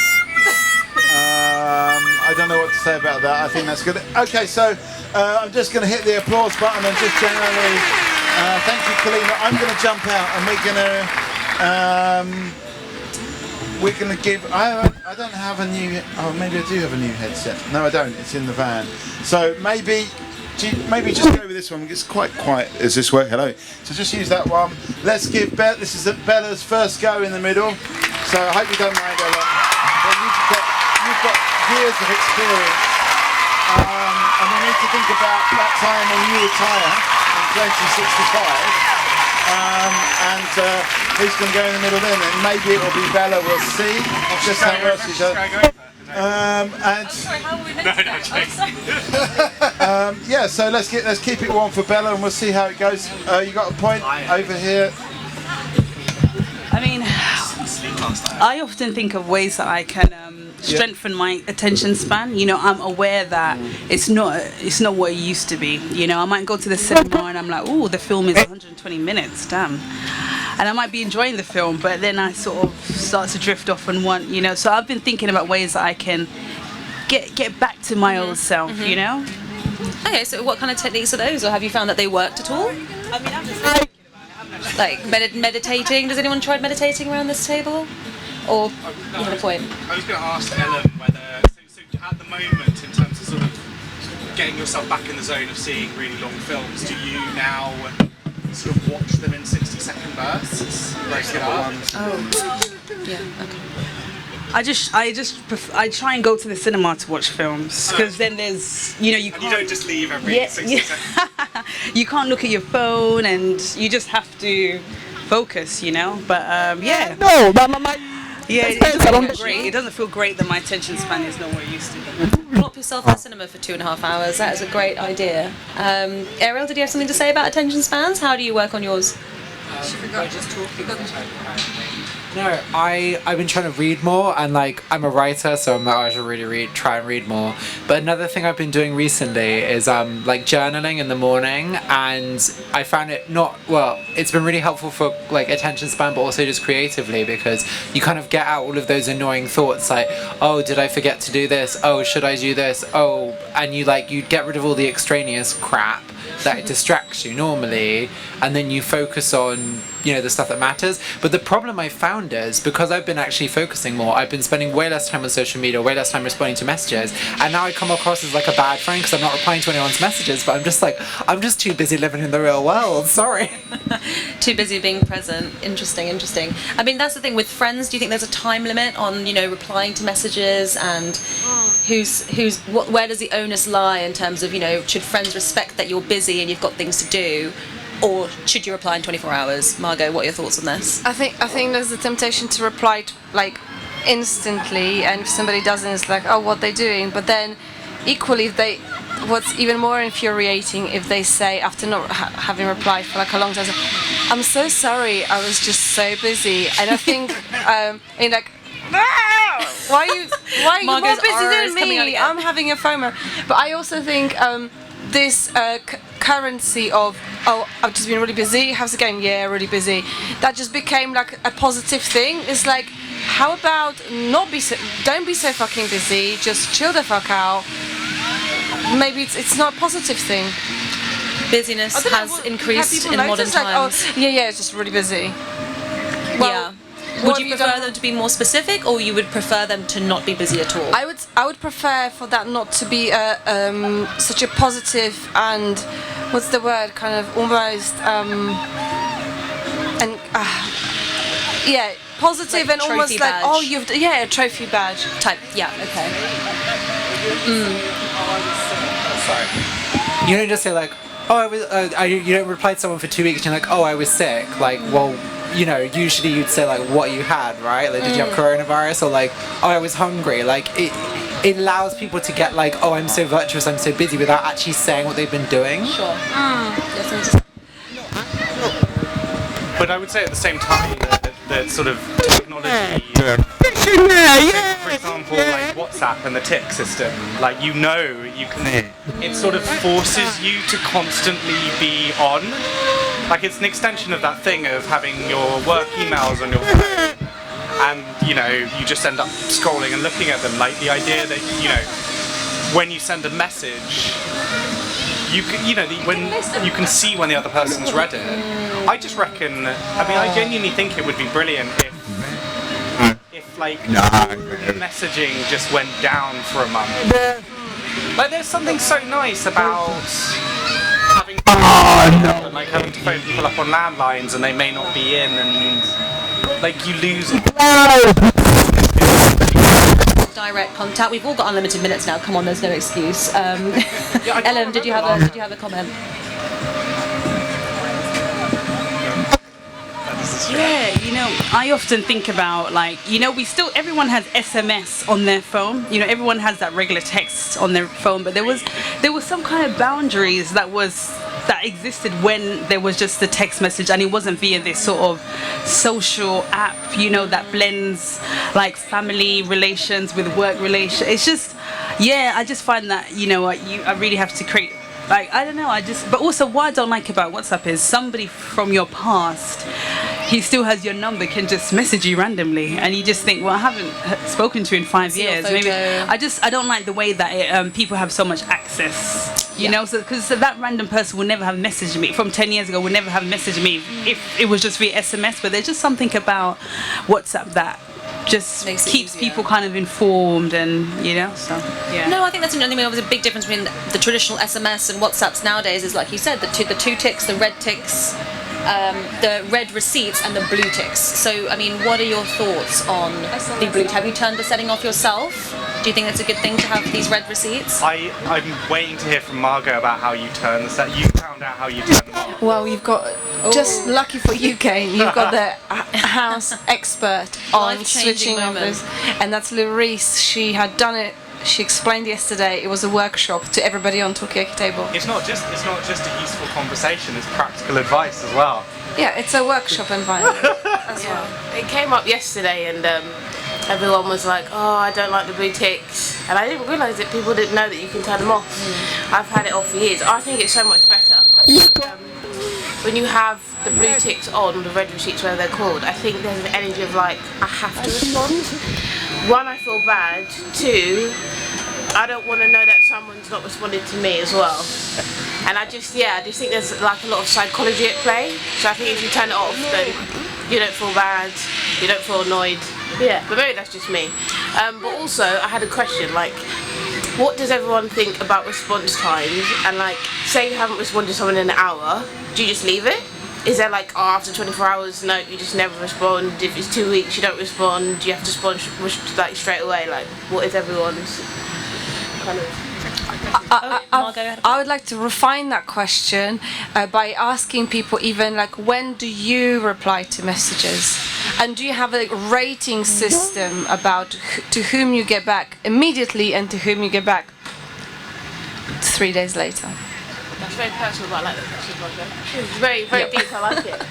S3: I don't know what to say about that. I think that's good. Okay, so I'm just going to hit the applause button and just generally thank you, Kalina. I'm going to jump out and we're going to give. I don't have a new. Oh, maybe I do have a new headset. No, I don't. It's in the van. So maybe just go with this one. It's quite quiet. Does this work? Hello. So just use that one. Let's give Bella. This is Bella's first go in the middle. So I hope you don't mind, Ella. But you've got years of experience, and we need to think about that time when you retire in 2065. And who's going to go in the middle then? And maybe it will be Bella. We'll see. Just how well she's yeah, so let's keep it warm for Bella, and we'll see how it goes. You got a point over here.
S9: I mean, I often think of ways that I can strengthen my attention span. You know, I'm aware that it's not what it used to be. You know, I might go to the cinema and I'm like, oh, the film is 120 minutes, damn. And I might be enjoying the film, but then I sort of start to drift off and want, you know. So I've been thinking about ways that I can get back to my old self, you know.
S11: Okay, so what kind of techniques are those, or have you found that they worked at all?
S9: I mean, I'm just
S11: like meditating. Does anyone try meditating around this table? Or you have a point?
S22: I was going to ask Ellen whether, so at the moment, in terms of sort of getting yourself back in the zone of seeing really long films, do you now sort of watch them in 60-second bursts? Break it up?
S11: Oh, yeah, okay.
S9: I try and go to the cinema to watch films, because then there's, you know, you
S22: don't just leave every 60 seconds.
S9: You can't look at your phone, and you just have to focus, you know. But yeah.
S18: No, but
S9: yeah, it doesn't feel great. It doesn't feel great that my attention span is not what it used to be.
S11: Plop yourself in the cinema for 2.5 hours. That is a great idea. Ariel, did you have something to say about attention spans? How do you work on yours?
S6: She forgot just talking. No, I've been trying to read more, and like I'm a writer, so I'm like, I should really try and read more. But another thing I've been doing recently is like journaling in the morning, and I found it it's been really helpful for like attention span, but also just creatively, because you kind of get out all of those annoying thoughts like, oh, did I forget to do this? Oh, should I do this? Oh, and you get rid of all the extraneous crap that distracts you normally, and then you focus on, you know, the stuff that matters. But the problem I found is, because I've been actually focusing more, I've been spending way less time on social media, way less time responding to messages, and now I come across as like a bad friend because I'm not replying to anyone's messages, but I'm just too busy living in the real world, sorry.
S11: Too busy being present. Interesting. I mean, that's the thing with friends. Do you think there's a time limit on, you know, replying to messages, and where does the onus lie in terms of, you know, should friends respect that you're busy and you've got things to do, or should you reply in 24 hours? Margot, what are your thoughts on this?
S2: I think there's the temptation to reply like instantly, and if somebody doesn't, it's like, oh, what they doing? But then equally, what's even more infuriating if they say, after not having replied for like a long time, I'm so sorry, I was just so busy. And I think Why are you more
S11: Margot's
S2: busy
S11: aura
S2: than
S11: is coming out
S2: me?
S11: again.
S2: I'm having a FOMO. But I also think this currency of, oh, I've just been really busy. How's it going? Yeah, really busy. That just became like a positive thing. It's like, how about don't be so fucking busy. Just chill the fuck out. Maybe it's not a positive thing.
S11: Busyness has increased in modern times.
S2: Like, oh, yeah, it's just really busy. Well,
S11: Would you prefer them to be more specific, or you would prefer them to not be busy at all?
S2: I would prefer for that not to be such a positive and what's the word, kind of almost positive
S11: like
S2: and almost
S11: trophy
S2: like
S11: badge.
S2: a trophy badge
S11: type. Yeah, okay.
S6: Sorry. You don't just say like, oh, I was. You don't reply to someone for 2 weeks and you're like, oh, I was sick. Like, well, you know, usually you'd say like what you had, right? Like, did you have coronavirus, or like, oh, I was hungry. Like, it allows people to get like, oh, I'm so virtuous, I'm so busy, without actually saying what they've been doing.
S11: Sure.
S22: But I would say at the same time that sort of technology, for example, like WhatsApp and the tick system, like you can, it sort of forces you to constantly be on. Like it's an extension of that thing of having your work emails on your phone, and you know you just end up scrolling and looking at them. Like the idea that when you send a message, when you can see when the other person's read it. I just reckon. I genuinely think it would be brilliant if like messaging just went down for a month. Like there's something so nice about having and like having to phone people up on landlines and they may not be in, and like you lose
S11: direct contact. We've all got unlimited minutes now. Come on, there's no excuse. Ellen, did you have a comment?
S9: Yeah, I often think about everyone has SMS on their phone. Everyone has that regular text on their phone, but there was some kind of boundaries that existed when there was just the text message, and it wasn't via this sort of social app, that blends like family relations with work relations. It's just, I just find that, I really have to create. Like, I don't know, but also what I don't like about WhatsApp is somebody from your past, he still has your number, can just message you randomly, and you just think, well, I haven't spoken to you in 5 years. Maybe I don't like the way that people have so much access, so because that random person will never have messaged me from 10 years ago, would never have messaged me if it was just via SMS. But there's just something about WhatsApp that just keeps people kind of informed, and so
S11: No, I think that's there's a big difference between the traditional SMS and WhatsApps nowadays. Is like you said, the two ticks, the red ticks, the red receipts and the blue ticks. So what are your thoughts on the blue? Have you turned the setting off yourself? Do you think it's a good thing to have these red receipts?
S22: I'm waiting to hear from Margot about how you turn the set. You found out how you turn them off.
S2: Well, you've got, just lucky for you, Kane, you've got the house expert on switching on this, and that's Larice. She had done it. She explained yesterday. It was a workshop to everybody on Talkaoke table.
S22: It's not just a useful conversation. It's practical advice as well.
S2: Yeah, it's a workshop environment as well.
S1: It came up yesterday, and everyone was like, oh, I don't like the blue ticks, and I didn't realise that people didn't know that you can turn them off. I've had it off for years. I think it's so much better. When you have the blue ticks on, the red receipts, whatever they're called, I think there's an energy of like, I have to respond. One, I feel bad. Two, I don't want to know that someone's not responded to me as well. And I just think there's like a lot of psychology at play. So I think if you turn it off, then you don't feel bad, you don't feel annoyed. Yeah, but maybe that's just me. But also, I had a question, like, what does everyone think about response times? And like, say you haven't responded to someone in an hour, do you just leave it? Is there like, oh, after 24 hours, no, you just never respond? If it's 2 weeks, you don't respond, you have to respond like straight away? Like, what is everyone's kind of...
S2: I would like to refine that question by asking people even like, when do you reply to messages? And do you have a rating system about to whom you get back immediately and to whom you get back 3 days later?
S1: That's very personal, but I like that question. It's very, very deep, I like it.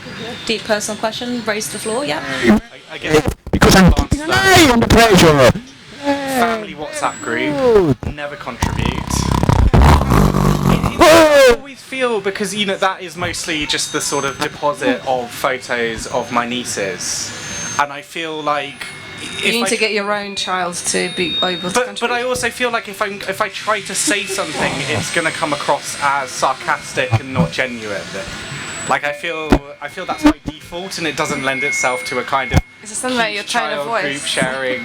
S11: Deep personal question, raise the floor, yeah.
S22: I guess because I'm Family WhatsApp group, never contribute. I always feel, because you know that is mostly just the sort of deposit of photos of my nieces, and I feel like
S2: You need to get your own child to be able to
S22: but I also feel like if I try to say something, it's going to come across as sarcastic and not genuine. Like I feel that's my default, and it doesn't lend itself to a kind of
S2: Is it something like your tone of voice?
S22: group sharing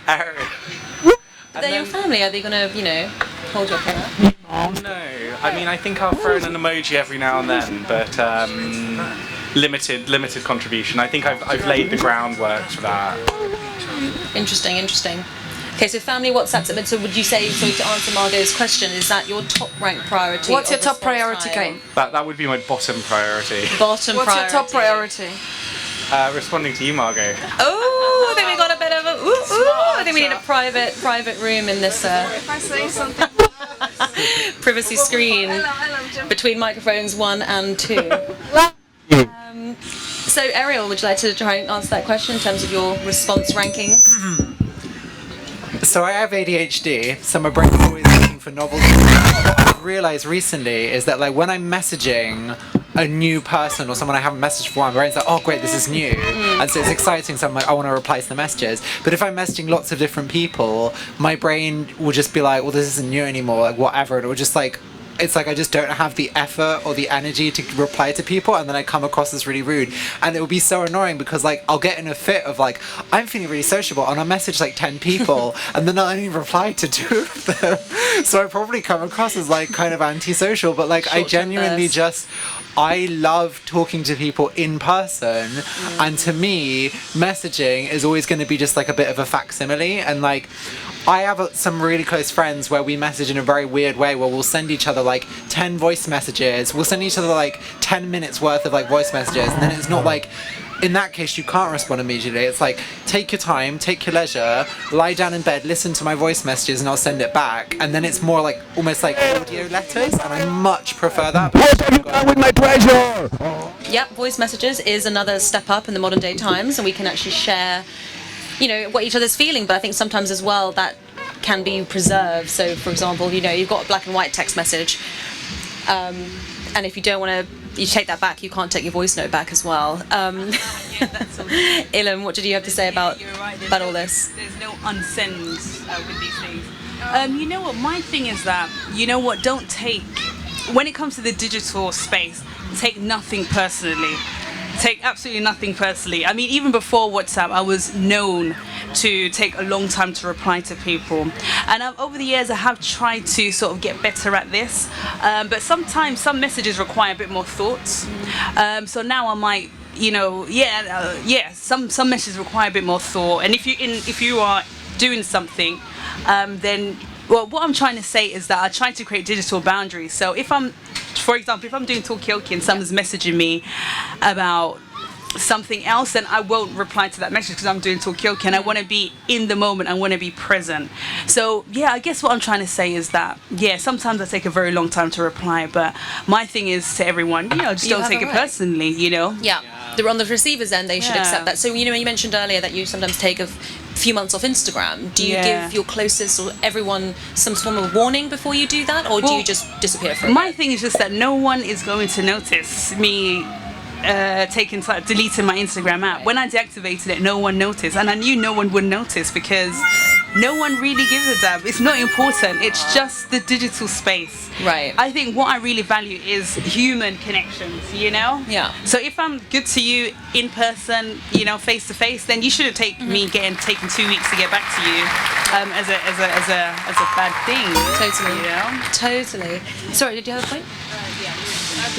S22: area.
S11: But they're your family. Are they gonna, hold you up on that?
S22: Oh no! I mean, I think I'll throw in an emoji every now and then, but limited contribution. I think I've laid the groundwork for that.
S11: Interesting. Okay, so family WhatsApp. So would you say, so to answer Margot's question, is that your top rank priority?
S2: What's your top priority, Kane?
S22: That would be my bottom priority.
S2: What's your top priority?
S22: Responding to you, Margot.
S11: Oh, I think we got a bit of a I think we need a private room in this
S2: If I say something
S11: privacy screen between microphones 1 and 2. So Ariel, would you like to try and answer that question in terms of your response ranking?
S6: So I have ADHD, so my brain's always looking for novelty. What I've realised recently is that like when I'm messaging a new person or someone I haven't messaged for, my brain's like, oh great, this is new. And so it's exciting, so I'm like, I want to reply to the messages. But if I'm messaging lots of different people, my brain will just be like, well, this isn't new anymore, like whatever. And it will just like, it's like I just don't have the effort or the energy to reply to people, and then I come across as really rude, and it will be so annoying because like I'll get in a fit of like I'm feeling really sociable and I'll message like 10 people and then I'll only reply to 2 of them, so I probably come across as like kind of antisocial, but like I genuinely I love talking to people in person, and to me messaging is always going to be just like a bit of a facsimile. And like I have some really close friends where we message in a very weird way, where we'll send each other like 10 voice messages, we'll send each other like 10 minutes worth of like voice messages, and then it's not like, in that case you can't respond immediately. It's like, take your time, take your leisure, lie down in bed, listen to my voice messages and I'll send it back, and then it's more like almost like audio letters, and I much prefer that. What have you done with my treasure?
S11: Yep, voice messages is another step up in the modern day times, and we can actually share what each other's feeling, but I think sometimes as well that can be preserved. So for example, you've got a black and white text message, and if you don't want to, you take that back, you can't take your voice note back as well. Ilham, what did you have to say about all this?
S9: There's no unsends with these things. You know what, my thing is that, don't take, when it comes to the digital space, take nothing personally. Take absolutely nothing personally. I mean, even before WhatsApp, I was known to take a long time to reply to people, and over the years I have tried to sort of get better at this, but sometimes some messages require a bit more thought, so now I might some messages require a bit more thought, and if you are doing something, then what I'm trying to say is that I try to create digital boundaries. So for example, if I'm doing Talkaoke and someone's messaging me about something else, then I won't reply to that message because I'm doing Talkaoke and I want to be in the moment, I want to be present. So I guess what I'm trying to say is that sometimes I take a very long time to reply, but my thing is to everyone, just don't take it personally,
S11: Yeah, they're on the receiver's end, they should accept that. So you mentioned earlier that you sometimes take a few months off Instagram. Do you give your closest or everyone some form of warning before you do that, or do you just disappear for a
S9: My
S11: bit?
S9: thing is just that no one is going to notice me deleting my Instagram app. When I deactivated it, no one noticed, and I knew no one would notice because no one really gives a damn. It's not important. It's just the digital space.
S11: Right.
S9: I think what I really value is human connections,
S11: Yeah.
S9: So if I'm good to you in person, face to face, then you shouldn't take me getting taken 2 weeks to get back to you as a bad thing.
S11: Totally. Totally. Sorry, did you have a point?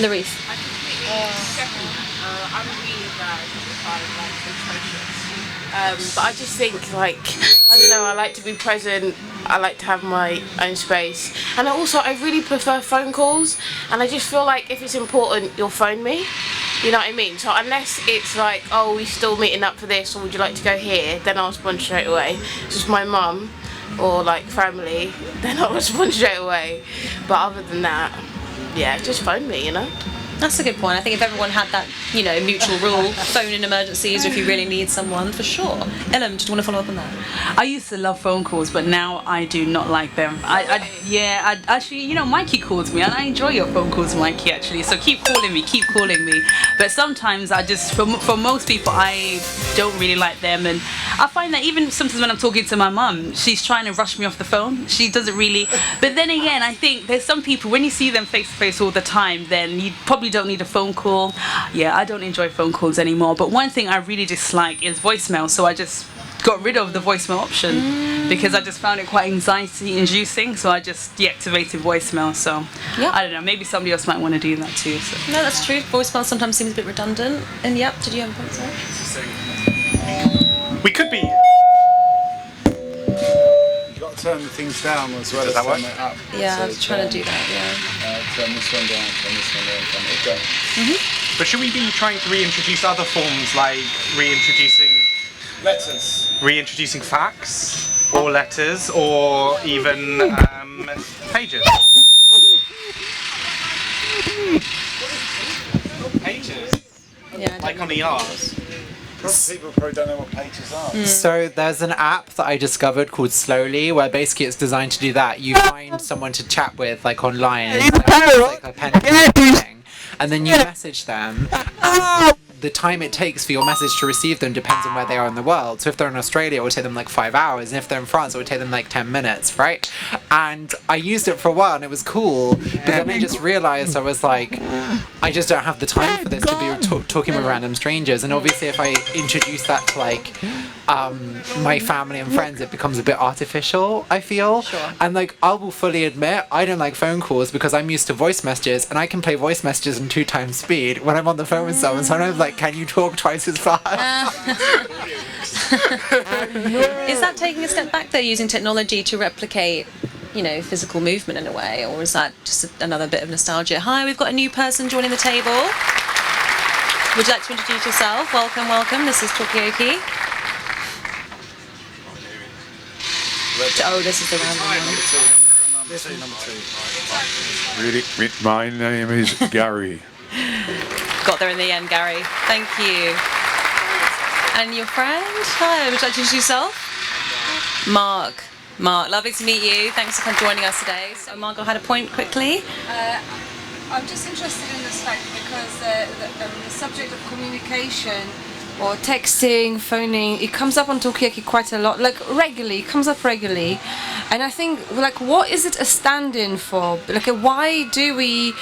S11: Larice.
S1: I'm really bad but I just think I don't know, I like to be present, I like to have my own space, and I really prefer phone calls, and I just feel like if it's important you'll phone me, you know what I mean? So unless it's like, oh, we're still meeting up for this, or would you like to go here, then I'll respond straight away. It's just my mum or like family, then I'll respond straight away, but other than that, just phone me,
S11: That's a good point. I think if everyone had that, mutual rule, phone in emergencies, or if you really need someone, for sure. Ellen, did you want to follow up on that?
S9: I used to love phone calls, but now I do not like them. I actually, Mikey calls me, and I enjoy your phone calls, Mikey, actually. So keep calling me. But sometimes I just, for most people, I don't really like them, and I find that even sometimes when I'm talking to my mum, she's trying to rush me off the phone. She doesn't really. But then again, I think there's some people, when you see them face to face all the time, then you probably don't need a phone call. Yeah, I don't enjoy phone calls anymore. But one thing I really dislike is voicemail. So I just got rid of the voicemail option because I just found it quite anxiety inducing. So I just deactivated voicemail. So I don't know, maybe somebody else might want to do that too. So.
S11: No, that's true. Voicemail sometimes seems a bit redundant. And yep, did you have a point, sorry?
S22: We could be.
S3: You've got to turn the things down as well as
S22: that
S3: turn
S22: work?
S3: it up.
S11: Yeah, I was trying to do that,
S3: Turn this one down, turn this one down, turn it down.
S22: But should we be trying to reintroduce other forms, like reintroducing facts, or letters, or even pages? Pages?
S11: Yeah.
S22: Like on ERs.
S3: People probably don't know what pages are.
S6: So there's an app that I discovered called Slowly, where basically it's designed to do that. You find someone to chat with, like online, and it's like a pen and thing, and then you message them. The time it takes for your message to receive them depends on where they are in the world. So if they're in Australia, it would take them like 5 hours, and if they're in France, it would take them like 10 minutes, right? And I used it for a while, and it was cool, but then I just realized I was like, I just don't have the time for this to be talking with random strangers. And obviously, if I introduce that to like my family and friends, it becomes a bit artificial, I feel.
S11: Sure.
S6: And like, I will fully admit, I don't like phone calls because I'm used to voice messages, and I can play voice messages in 2 times speed when I'm on the phone with someone. So I'm like, can you talk twice as fast?
S11: Is that taking a step back though, using technology to replicate, physical movement in a way, or is that just another bit of nostalgia? Hi, we've got a new person joining the table. Would you like to introduce yourself? Welcome. This is Talkaoke. Oh, this is the random one.
S3: This is number 2.
S4: Really, my name is Gary.
S11: Got there in the end, Gary. Thank you. And your friend? Hi, would you like to introduce yourself? Mark, lovely to meet you. Thanks for joining us today. So Margot had a point quickly.
S2: I'm just interested in this fact because the subject of communication or texting, phoning, it comes up on Talkaoke quite a lot, like regularly, it comes up regularly. And I think, like, what is it a stand-in for? Like, why do we,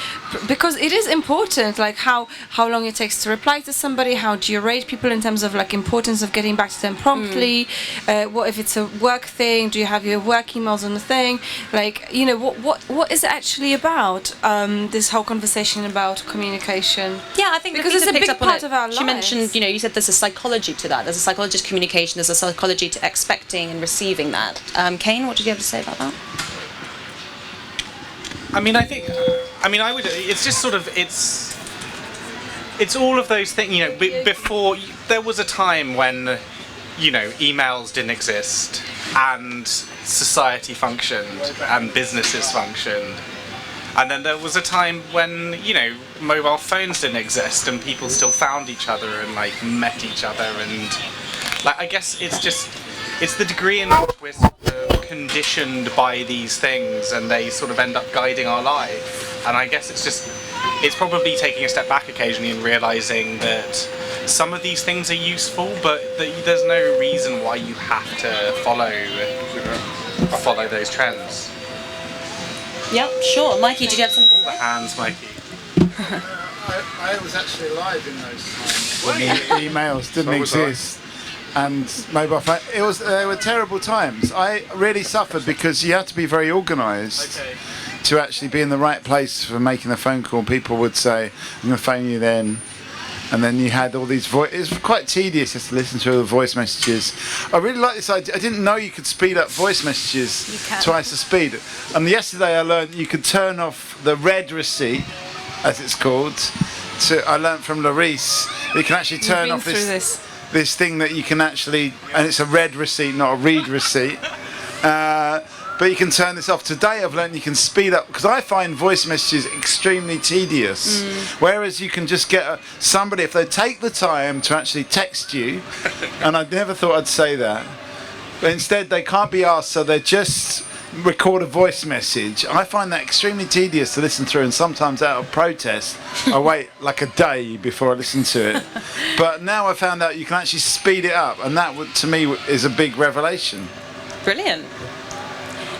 S2: because it is important, like how long it takes to reply to somebody, how do you rate people in terms of like importance of getting back to them promptly, what if it's a work thing, do you have your work emails on the thing, like, what is it actually about, this whole conversation about communication?
S11: Yeah, I think
S2: because it's a big part of our lives.
S11: She mentioned, you said there's a psychology to that. There's a psychology to communication. There's a psychology to expecting and receiving that. Kane, what did you have to say about that?
S22: I would. It's just sort of it's all of those things. Before there was a time when, emails didn't exist and society functioned and businesses functioned. And then there was a time when, mobile phones didn't exist and people still found each other and, like, met each other. And, like, I guess it's the degree in which we're sort of conditioned by these things and they sort of end up guiding our life. And I guess it's probably taking a step back occasionally and realising that some of these things are useful, but there's no reason why you have to follow those trends.
S11: Yep, sure. Mikey, did you have some?
S22: All the hands, Mikey.
S3: I was actually alive in those times when the emails didn't exist and mobile phone. They were terrible times. I really suffered because you had to be very organised to actually be in the right place for making a phone call. People would say, "I'm going to phone you then." And then you had all these it was quite tedious just to listen to all the voice messages. I really like this idea. I didn't know you could speed up voice messages twice the speed. And yesterday I learned you could turn off the read receipt, as it's called. I learned from Larice, you can actually turn off this thing that you can actually, and it's a read receipt, not a read receipt. but you can turn this off. Today I've learned you can speed up, because I find voice messages extremely tedious. Whereas you can just get somebody, if they take the time to actually text you, and I never thought I'd say that, but instead they can't be asked, so they just record a voice message. I find that extremely tedious to listen through, and sometimes out of protest I wait like a day before I listen to it. But now I found out you can actually speed it up, and that to me is a big revelation.
S11: Brilliant.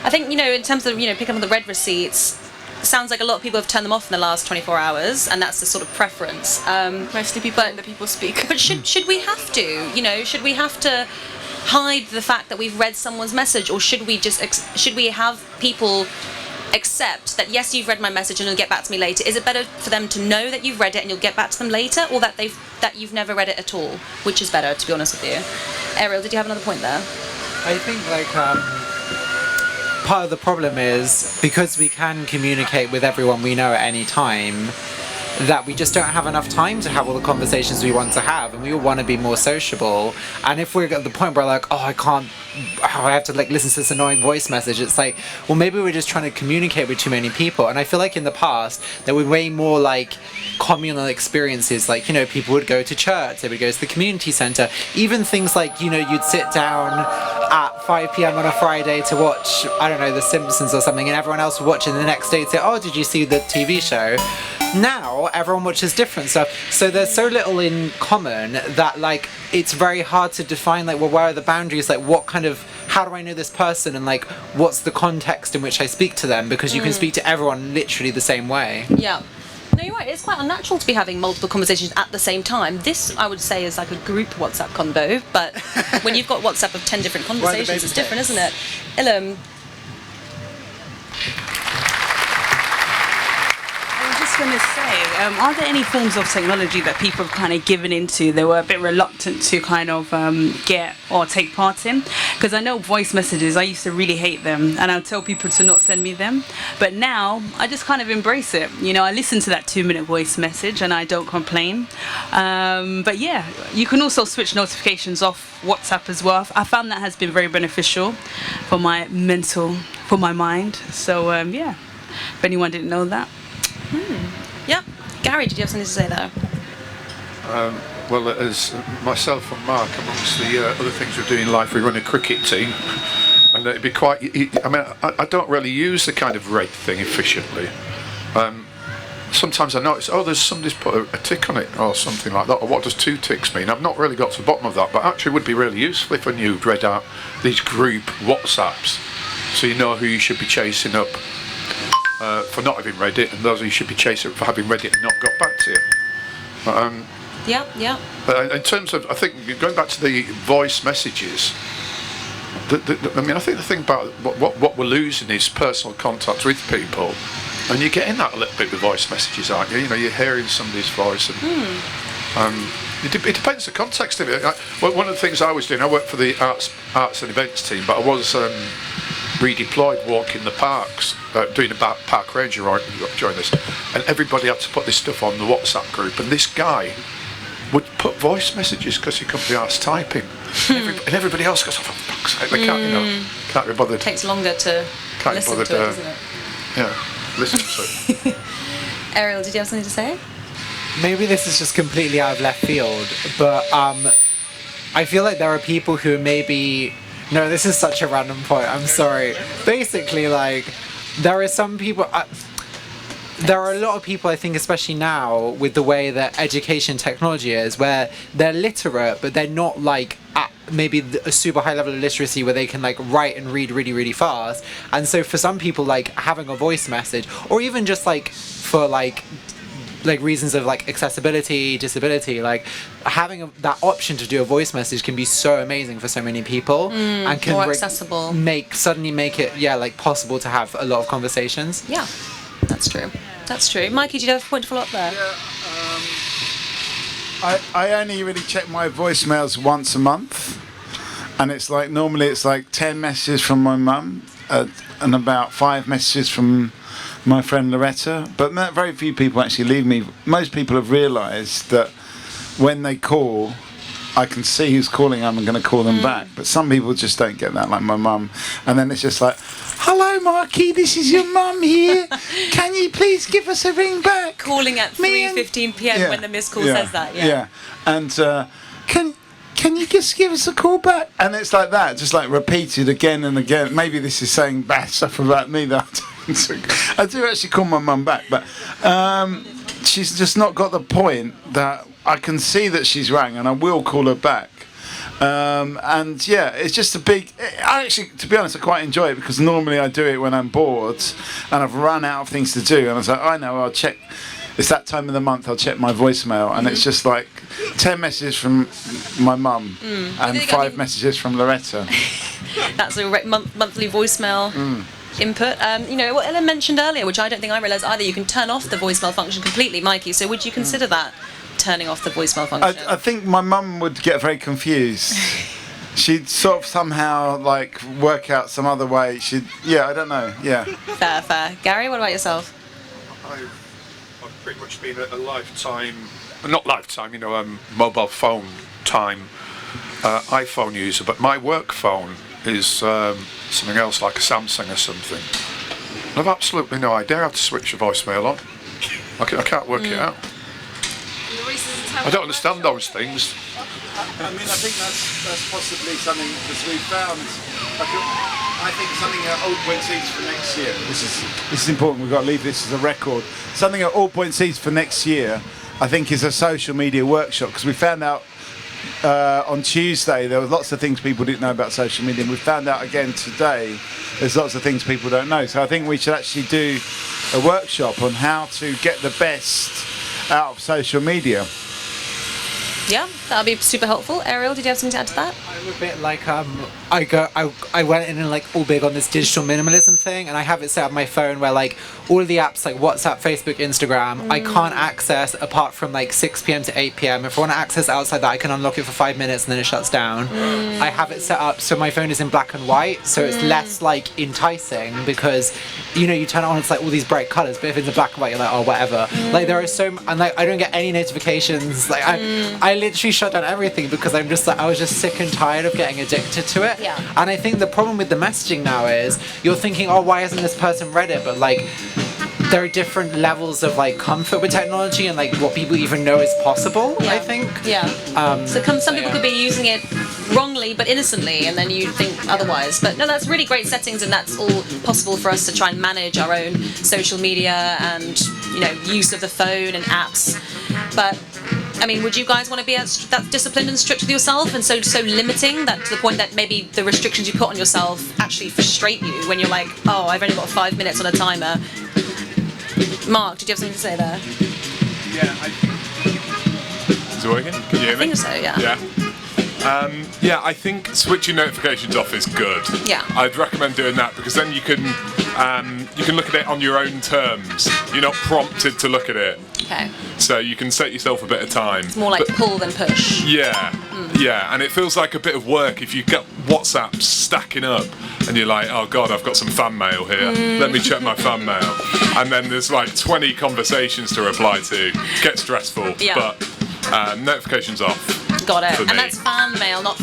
S11: I think, in terms of, picking up on the read receipts, sounds like a lot of people have turned them off in the last 24 hours, and that's the sort of preference.
S15: Mostly people let the people speak.
S11: But should we have to? Should we have to hide the fact that we've read someone's message, or should we just should we have people accept that, yes, you've read my message and you'll get back to me later? Is it better for them to know that you've read it and you'll get back to them later, or that you've never read it at all? Which is better, to be honest with you? Ariel, did you have another point there?
S6: I think part of the problem is, because we can communicate with everyone we know at any time, that we just don't have enough time to have all the conversations we want to have, and we all want to be more sociable. And if we're at the point where I have to listen to this annoying voice message, it's like, well, maybe we're just trying to communicate with too many people. And I feel like in the past there were way more communal experiences, people would go to church, they would go to the community centre, even things like, you'd sit down at 5 p.m. on a Friday to watch, I don't know, The Simpsons or something, and everyone else would watch it, and the next day say, oh, did you see the TV show? Now everyone watches different stuff, so there's so little in common that it's very hard to define where are the boundaries, how do I know this person, and what's the context in which I speak to them, because you can speak to everyone literally the same way.
S11: Yeah. No, you're right. It's quite unnatural to be having multiple conversations at the same time. This, I would say, is like a group WhatsApp convo, but when you've got WhatsApp of 10 different conversations, it's different, isn't it? Ilham.
S9: Going to say, are there any forms of technology that people have kind of given into, they were a bit reluctant to kind of get or take part in? Because I know voice messages, I used to really hate them, and I'll tell people to not send me them, but now I just kind of embrace it. I listen to that 2-minute voice message and I don't complain. But yeah, you can also switch notifications off WhatsApp as well. I found that has been very beneficial for my mind. So yeah, if anyone didn't know that.
S11: Yeah. Gary, did you have something to say there?
S4: Well, as myself and Mark, amongst the other things we do in life, we run a cricket team, and it'd be quite. I don't really use the kind of rate thing efficiently. Sometimes I notice, somebody's put a tick on it or something like that, or what does 2 ticks mean? I've not really got to the bottom of that, but actually it would be really useful if I knew read out these group WhatsApps, so you know who you should be chasing up for not having read it, and those who you should be chasing up for having read it and not got back to you.
S11: Yeah.
S4: But in terms of, I think, going back to the voice messages, I think the thing about what we're losing is personal contact with people, and you're getting that a little bit with voice messages, aren't you? You're hearing somebody's voice, and it depends the context of it. One of the things I was doing, I worked for the arts and events team, but I was redeployed walking the parks, doing a park ranger during this, and everybody had to put this stuff on the WhatsApp group, and this guy would put voice messages because he couldn't be arsed typing, and everybody else goes, oh, for fuck's sake, they can't be bothered.
S11: It takes longer to listen to it, doesn't it?
S4: Yeah, listen to it.
S11: Ariel, did you have something to say?
S6: Maybe this is just completely out of left field, but I feel like there are people who maybe... No, this is such a random point, I'm sorry. Basically, there are some people... there are a lot of people, I think, especially now, with the way that education technology is, where they're literate, but they're not, at maybe a super high level of literacy where they can, write and read really, really fast. And so for some people, having a voice message, or even just, for, reasons of accessibility, disability, having that option to do a voice message can be so amazing for so many people, and can
S11: more accessible.
S6: make it possible to have a lot of conversations.
S11: Yeah, that's true. Mikey, do you have a point to follow up there?
S3: I only really check my voicemails once a month, and it's normally it's 10 messages from my mum and about 5 messages from my friend Loretta, but very few people actually leave me. Most people have realised that when they call, I can see who's calling, I'm going to call them back, but some people just don't get that, like my mum, and then it's just hello, Marky, this is your mum here. Can you please give us a ring back?
S11: Calling at 3:15 p.m. when the missed call says that.
S3: Yeah. And can you just give us a call back? And it's like that, just like repeated again and again. Maybe this is saying bad stuff about me that I do actually call my mum back, but she's just not got the point that I can see that she's rang and I will call her back. And yeah, it's just a big. I actually, to be honest, I quite enjoy it because normally I do it when I'm bored and I've run out of things to do, and I was like, I know, I'll check. It's that time of the month. I'll check my voicemail, and it's just like 10 messages from my mum and 5 messages from Loretta.
S11: That's a monthly voicemail. Input. You know what Ellen mentioned earlier, which I don't think I realised either. You can turn off the voicemail function completely, Mikey. So would you consider that? Turning off the voicemail function?
S3: I think my mum would get very confused. She'd sort of somehow like work out some other way. I don't know. Yeah.
S11: Fair. Gary, what about yourself?
S4: I've pretty much been a lifetime, not lifetime, mobile phone time iPhone user, but my work phone is something else, like a Samsung or something. I've absolutely no idea how to switch the voicemail on. I can't work it out. I don't understand those things.
S3: I mean, I think that's possibly something, because we found, I think something at All Points East for next year. This is important. We've got to leave this as a record. Something at All Points East for next year, I think, is a social media workshop, because we found out on Tuesday there were lots of things people didn't know about social media, and we found out again today there's lots of things people don't know. So I think we should actually do a workshop on how to get the best out of social media.
S11: Yeah, that'll be super helpful. Ariel, did you have something to add to that?
S6: I'm a bit like I went in and like all big on this digital minimalism thing, and I have it set up on my phone where like all of the apps like WhatsApp, Facebook, Instagram, I can't access apart from like 6 p.m. to 8 p.m. If I want to access outside that, I can unlock it for 5 minutes and then it shuts down. I have it set up so my phone is in black and white, so it's less like enticing, because you turn it on, it's like all these bright colours, but if it's in black and white, you're like, oh, whatever. Like there are and like I don't get any notifications. Like I literally shut down everything because I'm just like, I was just sick and tired of getting addicted to it.
S11: Yeah.
S6: And I think the problem with the messaging now is you're thinking, oh, why hasn't this person read it? But like there are different levels of like comfort with technology and like what people even know is possible. I think.
S11: Yeah. Some people could be using it wrongly but innocently, and then you think otherwise. But no, that's really great settings, and that's all possible for us to try and manage our own social media and use of the phone and apps. But I mean, would you guys want to be that disciplined and strict with yourself, and so limiting that to the point that maybe the restrictions you put on yourself actually frustrate you when you're like, oh, I've only got 5 minutes on a timer? Mark, did you have something to say there?
S5: Yeah, is it working? Can you hear me?
S11: I think so, yeah.
S5: Yeah, I think switching notifications off is good.
S11: Yeah.
S5: I'd recommend doing that, because then you can look at it on your own terms. You're not prompted to look at it.
S11: Okay.
S5: So you can set yourself a bit of time.
S11: It's more like pull than push.
S5: Yeah. Yeah, and it feels like a bit of work if you get WhatsApp stacking up and you're like, oh god, I've got some fan mail here. Let me check my fan mail. And then there's like 20 conversations to reply to. Gets stressful.
S11: Yeah.
S5: But notifications off.
S11: Got it.
S5: For me.
S11: And that's fan mail, not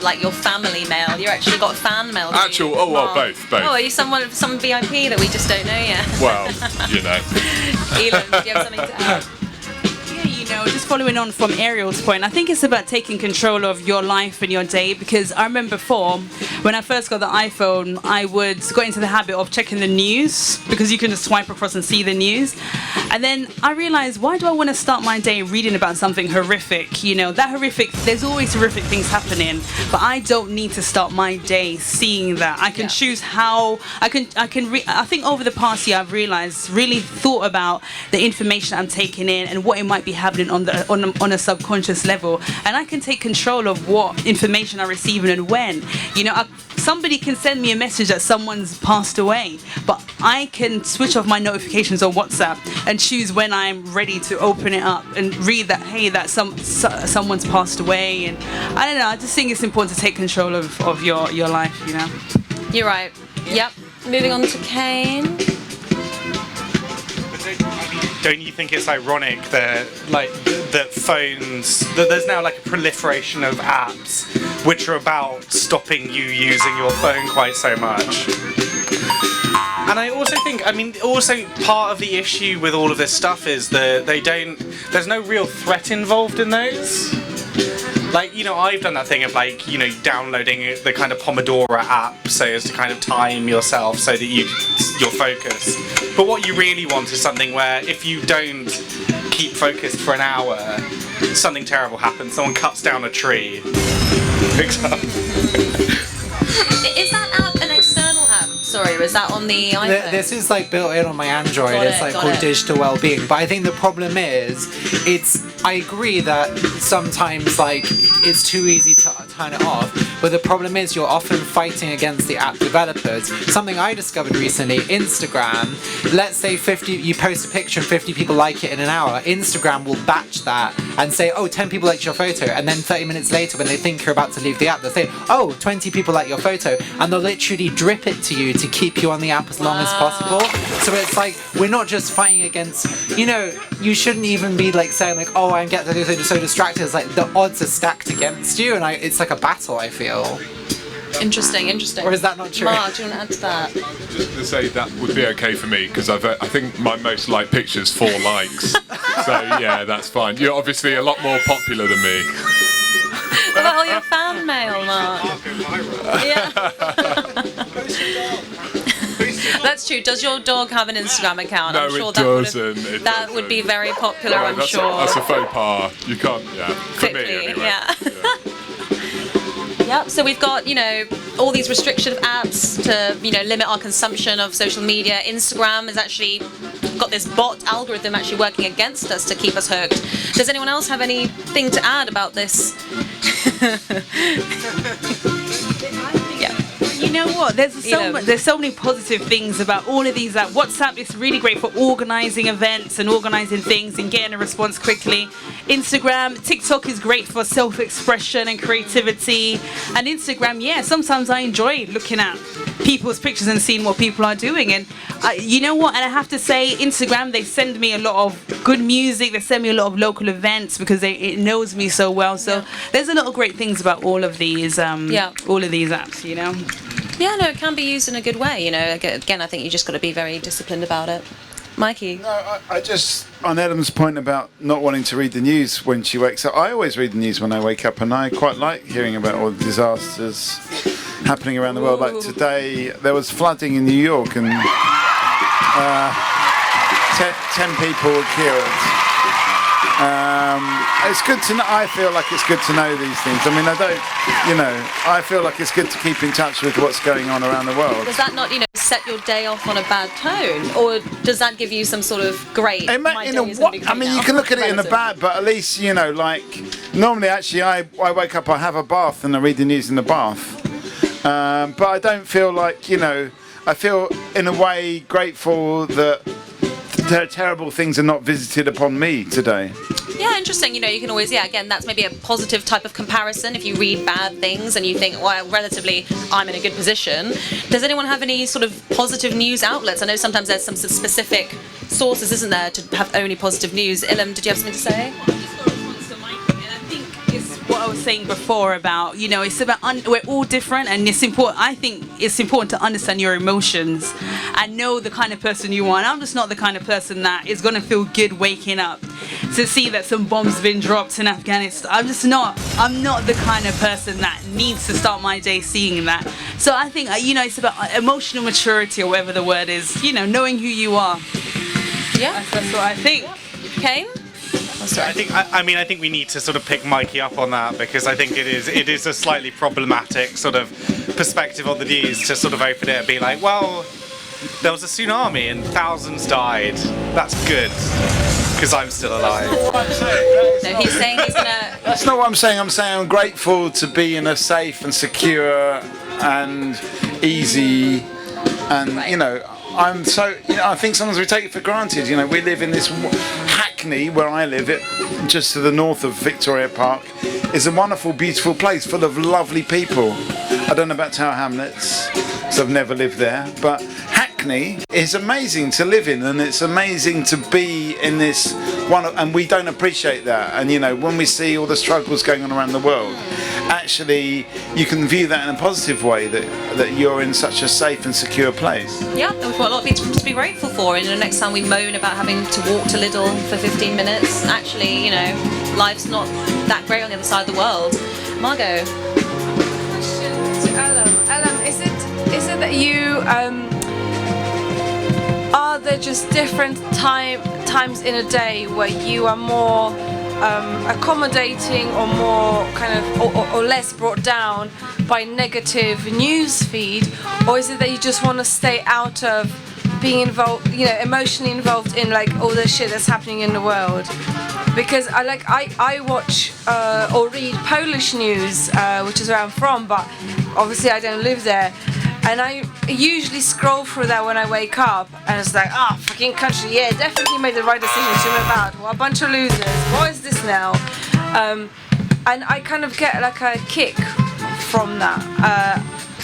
S11: like your family mail. You actually got fan mail.
S5: Both.
S11: Oh, are you some VIP that we just don't know yet?
S5: Well,
S11: Elon, do you have something to add?
S9: Just following on from Ariel's point, I think it's about taking control of your life and your day, because I remember before, when I first got the iPhone, I would got into the habit of checking the news, because you can just swipe across and see the news. And then I realized, why do I want to start my day reading about something horrific? That horrific, there's always horrific things happening, but I don't need to start my day seeing that. I can choose how, I think over the past year I've really thought about the information I'm taking in and what it might be happening on a subconscious level, and I can take control of what information I'm receiving and when. Somebody can send me a message that someone's passed away, but I can switch off my notifications on WhatsApp and choose when I'm ready to open it up and read that, hey, that someone's passed away. And I don't know, I just think it's important to take control of your life.
S11: You're right. Yep. Moving on to Kane.
S22: Don't you think it's ironic that there's now like a proliferation of apps which are about stopping you using your phone quite so much? And I also think, also part of the issue with all of this stuff is that there's no real threat involved in those. Like, I've done that thing of downloading the kind of Pomodoro app so as to kind of time yourself so that you're focused. But what you really want is something where if you don't keep focused for an hour, something terrible happens. Someone cuts down a tree.
S11: Is that app an external app? Sorry, or is that on the iPhone?
S6: This is built in on my Android. It's called Digital Wellbeing. But I think the problem is, I agree that sometimes it's too easy to turn it off. But the problem is you're often fighting against the app developers. Something I discovered recently, Instagram. Let's say you post a picture and 50 people like it in an hour. Instagram will batch that and say, 10 people liked your photo. And then 30 minutes later, when they think you're about to leave the app, they'll say, 20 people like your photo. And they'll literally drip it to you to keep you on the app as long as possible. So it's we're not just fighting against, you shouldn't even be saying I'm getting so distracted. It's the odds are stacked against you, and it's like a battle, I feel.
S11: Interesting.
S6: Or is that not true?
S11: Mark, do you want to add to that?
S5: Just to say that would be okay for me because I think my most liked picture's 4 likes. So yeah, that's fine. You're obviously a lot more popular than me.
S11: What about all your fan mail, Mark? Yeah. That's true. Does your dog have an Instagram account?
S5: No,
S11: I'm sure
S5: it doesn't.
S11: That would be very popular, I'm sure.
S5: That's a faux pas. You can't, for me anyway.
S11: Yeah. Yep, so we've got, all these restrictive apps to, limit our consumption of social media. Instagram has actually got this bot algorithm actually working against us to keep us hooked. Does anyone else have anything to add about this?
S9: Yeah. You know what? There's so many positive things about all of these. WhatsApp is really great for organising events and organising things and getting a response quickly. Instagram, TikTok is great for self-expression and creativity. And Instagram, sometimes I enjoy looking at people's pictures and seeing what people are doing. And you know what? And I have to say, Instagram, they send me a lot of good music. They send me a lot of local events because it knows me so well. So there's a lot of great things about all of these apps.
S11: Yeah, no, it can be used in a good way. Again, I think you just got to be very disciplined about it. Mikey?
S3: No, I just, on Adam's point about not wanting to read the news when she wakes up, I always read the news when I wake up, and I quite like hearing about all the disasters happening around the world. Like today, there was flooding in New York, and 10 people were killed. It's good to know. I feel like it's good to know these things. I mean, I feel like it's good to keep in touch with what's going on around the world.
S11: Does that not, set your day off on a bad tone, or does that give you some sort of great?
S3: You can look at it in a bad, but at least normally actually I wake up, I have a bath, and I read the news in the bath. But I don't feel like I feel in a way grateful that terrible things are not visited upon me today.
S11: Yeah, interesting. You can always, again, that's maybe a positive type of comparison. If you read bad things and you think, well, relatively, I'm in a good position. Does anyone have any sort of positive news outlets? I know sometimes there's some specific sources, isn't there, to have only positive news. Ilham, did you have something to say?
S9: What I was saying before about, it's about we're all different, and it's important. I think it's important to understand your emotions and know the kind of person you are. I'm just not the kind of person that is going to feel good waking up to see that some bombs been dropped in Afghanistan. I'm not the kind of person that needs to start my day seeing that. So I think it's about emotional maturity, or whatever the word is. Knowing who you are.
S11: Yeah,
S9: that's what I think.
S11: Kane?
S22: I think we need to sort of pick Mikey up on that, because I think it is a slightly problematic sort of perspective on the news to sort of open it and be like, well, there was a tsunami and thousands died. That's good, because I'm still alive.
S11: No, he's saying he's gonna.
S3: That's not what I'm saying. I'm saying I'm grateful to be in a safe and secure and easy, and I'm so, I think sometimes we take it for granted. We live in this Hackney, where I live, just to the north of Victoria Park, is a wonderful, beautiful place full of lovely people. I don't know about Tower Hamlets, because I've never lived there, but Hackney is amazing to live in, and it's amazing to be in this one, and we don't appreciate that. And when we see all the struggles going on around the world, actually you can view that in a positive way, that you're in such a safe and secure place.
S11: Yeah, we've got a lot of things to be grateful for. And the next time we moan about having to walk to Lidl for 15 minutes, actually, life's not that great on the other side of the world. Margot.
S2: Question to Ellen, is it that you are there just different times in a day where you are more accommodating or more kind of or less brought down by negative news feed, or is it that you just want to stay out of being involved, emotionally involved in like all the shit that's happening in the world? Because I watch or read Polish news, which is where I'm from, but obviously I don't live there. And I usually scroll through that when I wake up, and it's like, fucking country, yeah, definitely made the right decision to move out. What a bunch of losers. What is this now? And I kind of get like a kick from that.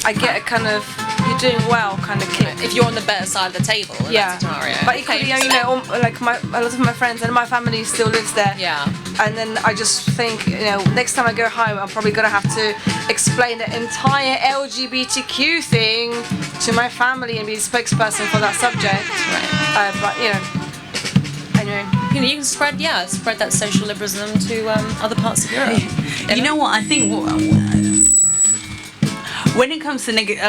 S2: I get a kind of you're doing well kind of kick.
S11: If you're on the better side of the table in that scenario.
S2: But equally, like a lot of my friends and my family still lives there.
S11: Yeah.
S2: And then I just think, next time I go home, I'm probably gonna have to explain the entire LGBTQ thing to my family and be the spokesperson for that subject.
S11: Right.
S2: But anyway.
S11: You can spread that social liberalism to other parts of Europe.
S9: You know what? I think when it comes to negative,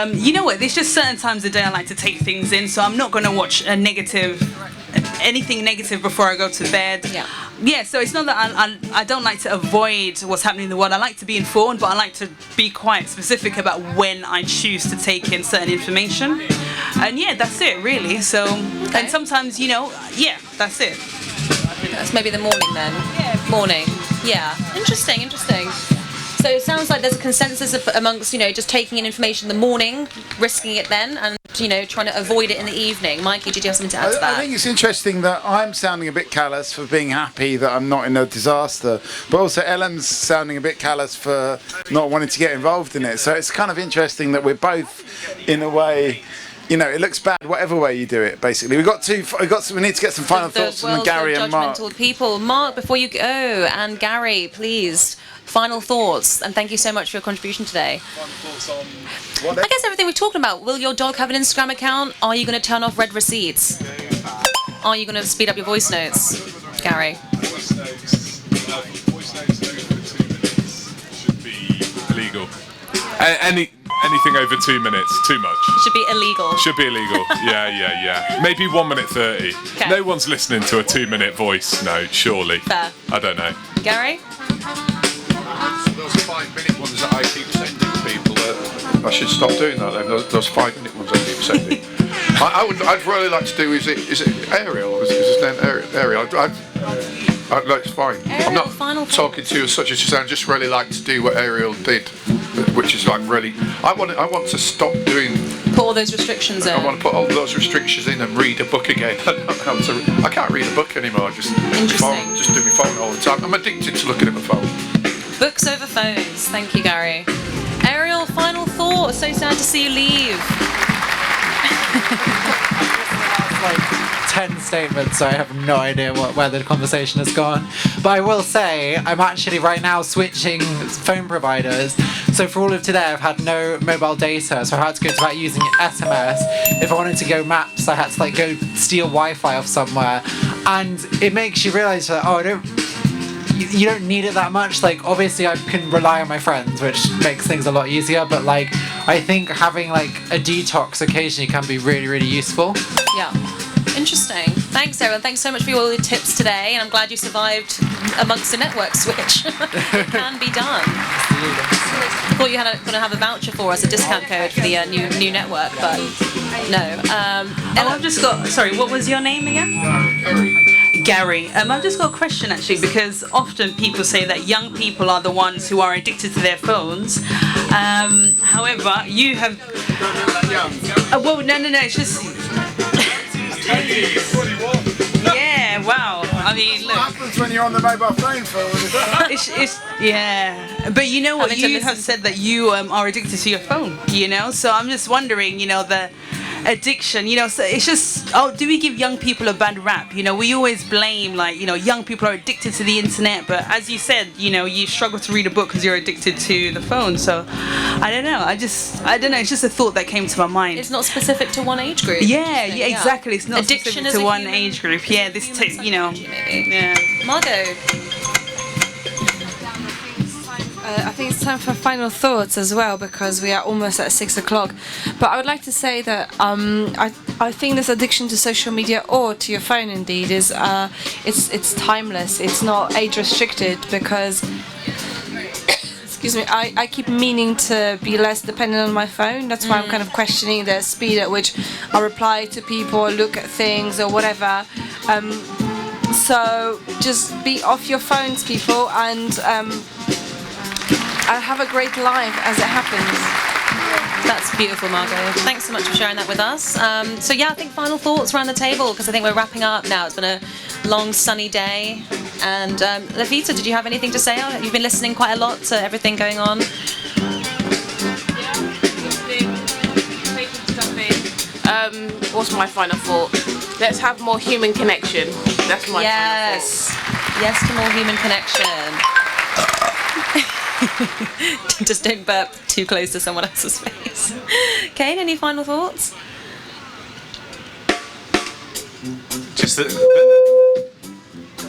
S9: there's just certain times of the day I like to take things in, so I'm not going to watch anything negative before I go to bed. Yeah, so it's not that I don't like to avoid what's happening in the world. I like to be informed, but I like to be quite specific about when I choose to take in certain information. And yeah, that's it really. So, and sometimes, that's it.
S11: That's maybe the morning then. Morning. Yeah. Interesting. So it sounds like there's a consensus amongst, just taking in information in the morning, risking it then, and, trying to avoid it in the evening. Mikey, did you have something to add to that?
S3: I think it's interesting that I'm sounding a bit callous for being happy that I'm not in a disaster, but also Ellen's sounding a bit callous for not wanting to get involved in it. So it's kind of interesting that we're both, in a way, it looks bad whatever way you do it. Basically, we need to get some final thoughts from Gary and Mark.
S11: Judgmental people. Mark, before you go, and Gary, please. Final thoughts, and thank you so much for your contribution today.
S3: Final thoughts on
S11: I guess everything we're talking about. Will your dog have an Instagram account? Are you going to turn off read receipts? Are you going to speed up your voice notes? Gary?
S5: Voice notes over 2 minutes should be illegal. Anything over 2 minutes, too much.
S11: Should be illegal.
S5: Should be illegal. Yeah. Maybe 1 minute 30.
S11: Okay.
S5: No one's listening to a 2-minute voice note, surely.
S11: Fair.
S5: I don't know.
S11: Gary?
S4: Those 5-minute ones that I keep sending people, I should stop doing that then. Those 5-minute ones I keep sending. I'd really like to do. Is it Ariel? Is his name Ariel? That's fine.
S11: Ariel,
S4: I'm not talking to you as such as you say. I just really like to do what Ariel did, which is like really. I want to stop doing.
S11: Put all those restrictions in.
S4: I want to put all those restrictions in and read a book again. I can't read a book anymore. Just do my phone all the time. I'm addicted to looking at my phone.
S11: Books over phones. Thank you, Gary. Ariel, final thought. So sad to see you leave.
S6: 10 statements, so I have no idea where the conversation has gone. But I will say, I'm actually right now switching phone providers. So for all of today, I've had no mobile data, so I had to go about using SMS. If I wanted to go maps, I had to go steal Wi-Fi off somewhere. And it makes you realise that, you don't need it that much. Obviously I can rely on my friends, which makes things a lot easier, but I think having a detox occasionally can be really, really useful.
S11: Yeah. Interesting. Thanks, Ariel. Thanks so much for all your tips today, and I'm glad you survived amongst the network switch. It can be done. I thought you were going to have a voucher for us, a discount code for the new network, but no.
S9: I've just got. Sorry, what was your name again? Gary. I've just got a question actually, because often people say that young people are the ones who are addicted to their phones. However, you have. Well, no. It's just. Yeah, wow. I mean, look.
S3: What happens when you're on the mobile phone for all this time?
S9: It's but you know what? You have said that you are addicted to your phone. So I'm just wondering, addiction. You know, so it's just, oh, do we give young people a bad rap? You know, we always blame, like, you know, young people are addicted to the internet, but as you said, you know, you struggle to read a book because you're addicted to the phone. So I don't know. I don't know. It's just a thought that came to my mind.
S11: It's not specific to one age group.
S9: Yeah, exactly. It's not
S11: Addiction
S9: specific
S11: is
S9: to
S11: a
S9: one
S11: human-
S9: age group. Yeah, this, you know,
S11: maybe.
S9: yeah.
S11: Margot.
S2: I think it's time for final thoughts as well, because we are almost at 6 o'clock. But I would like to say that I think this addiction to social media, or to your phone indeed, is it's timeless. It's not age restricted, because excuse me, I keep meaning to be less dependent on my phone. That's why I'm kind of questioning the speed at which I reply to people or look at things or whatever. So just be off your phones, people, and have a great life as it happens.
S11: That's beautiful, Margot. Thanks so much for sharing that with us. So yeah, I think final thoughts around the table, because I think we're wrapping up now. It's been a long, sunny day. And Levita, did you have anything to say? You've been listening quite a lot to everything going on.
S1: What's my final thought? Let's have more human connection. That's my final thought.
S11: Yes to more human connection. Just don't burp too close to someone else's face. Kane, any final thoughts?
S22: Just that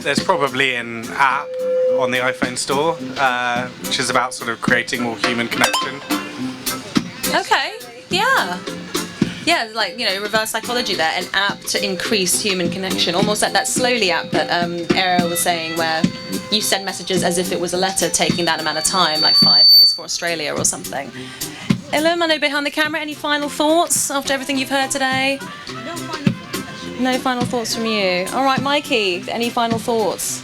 S22: there's probably an app on the iPhone store which is about sort of creating more human connection.
S11: Okay, yeah. Yeah, like, you know, reverse psychology there, an app to increase human connection. Almost like that Slowly app that Ariel was saying, where you send messages as if it was a letter, taking that amount of time, like 5 days for Australia or something. Ilham, I know behind the camera, any final thoughts after everything you've heard today? No final thoughts from you. All right, Mikey, any final thoughts?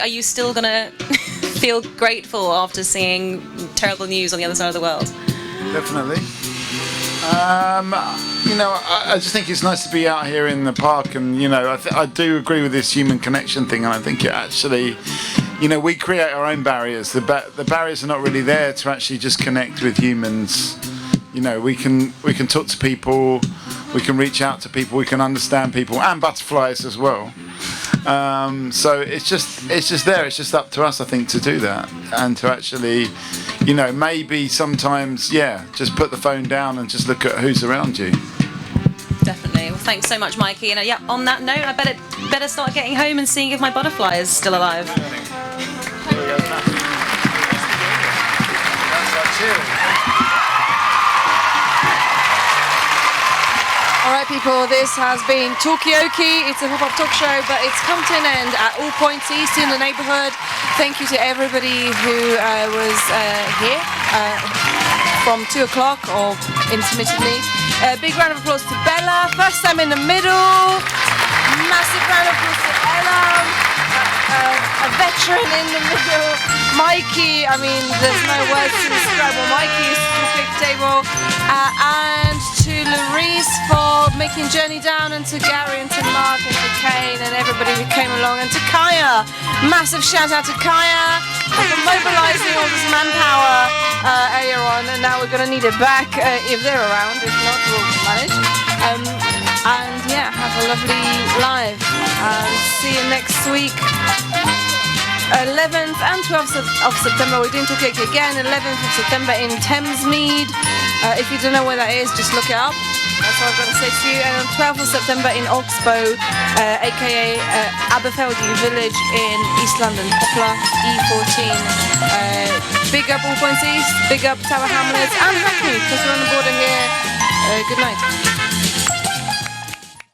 S11: Are you still going to feel grateful after seeing terrible news on the other side of the world?
S3: Definitely. You know, I just think it's nice to be out here in the park, and you know, I do agree with this human connection thing, and I think it actually, you know, we create our own barriers. The barriers are not really there to actually just connect with humans. You know, we can talk to people, we can reach out to people, we can understand people, and butterflies as well. So it's just there. It's just up to us, I think, to do that, and to actually, you know, maybe sometimes, just put the phone down and just look at who's around you.
S11: Definitely. Well, thanks so much, Mikey. And yeah, on that note, I better start getting home and seeing if my butterfly is still alive.
S2: Alright people, this has been Talkaoke. It's a hip-hop talk show, but it's come to an end at all points east in the neighbourhood. Thank you to everybody who was here from 2 o'clock or intermittently. Big round of applause to Bella, first time in the middle. Massive round of applause to Ella, a veteran in the middle. Mikey, I mean, there's no words to describe what Mikey is to the big table. And to Larice for making journey down, and to Gary and to Mark and to Kane and everybody who came along, and to Kaya. Massive shout out to Kaya for mobilising all this manpower earlier on, and now we're going to need it back if they're around. If not, we'll manage. And yeah, have a lovely live. See you next week. 11th and 12th of September, we're doing Talkaoke again. 11th of September in Thamesmead. If you don't know where that is, just look it up. That's what I've got to say to you. And on 12th of September in Oxbow, aka Aberfeldy Village in East London, Poplar, E14. Big up All Points East, big up Tower Hamlets and Hackney, because we're on the border here. Good night.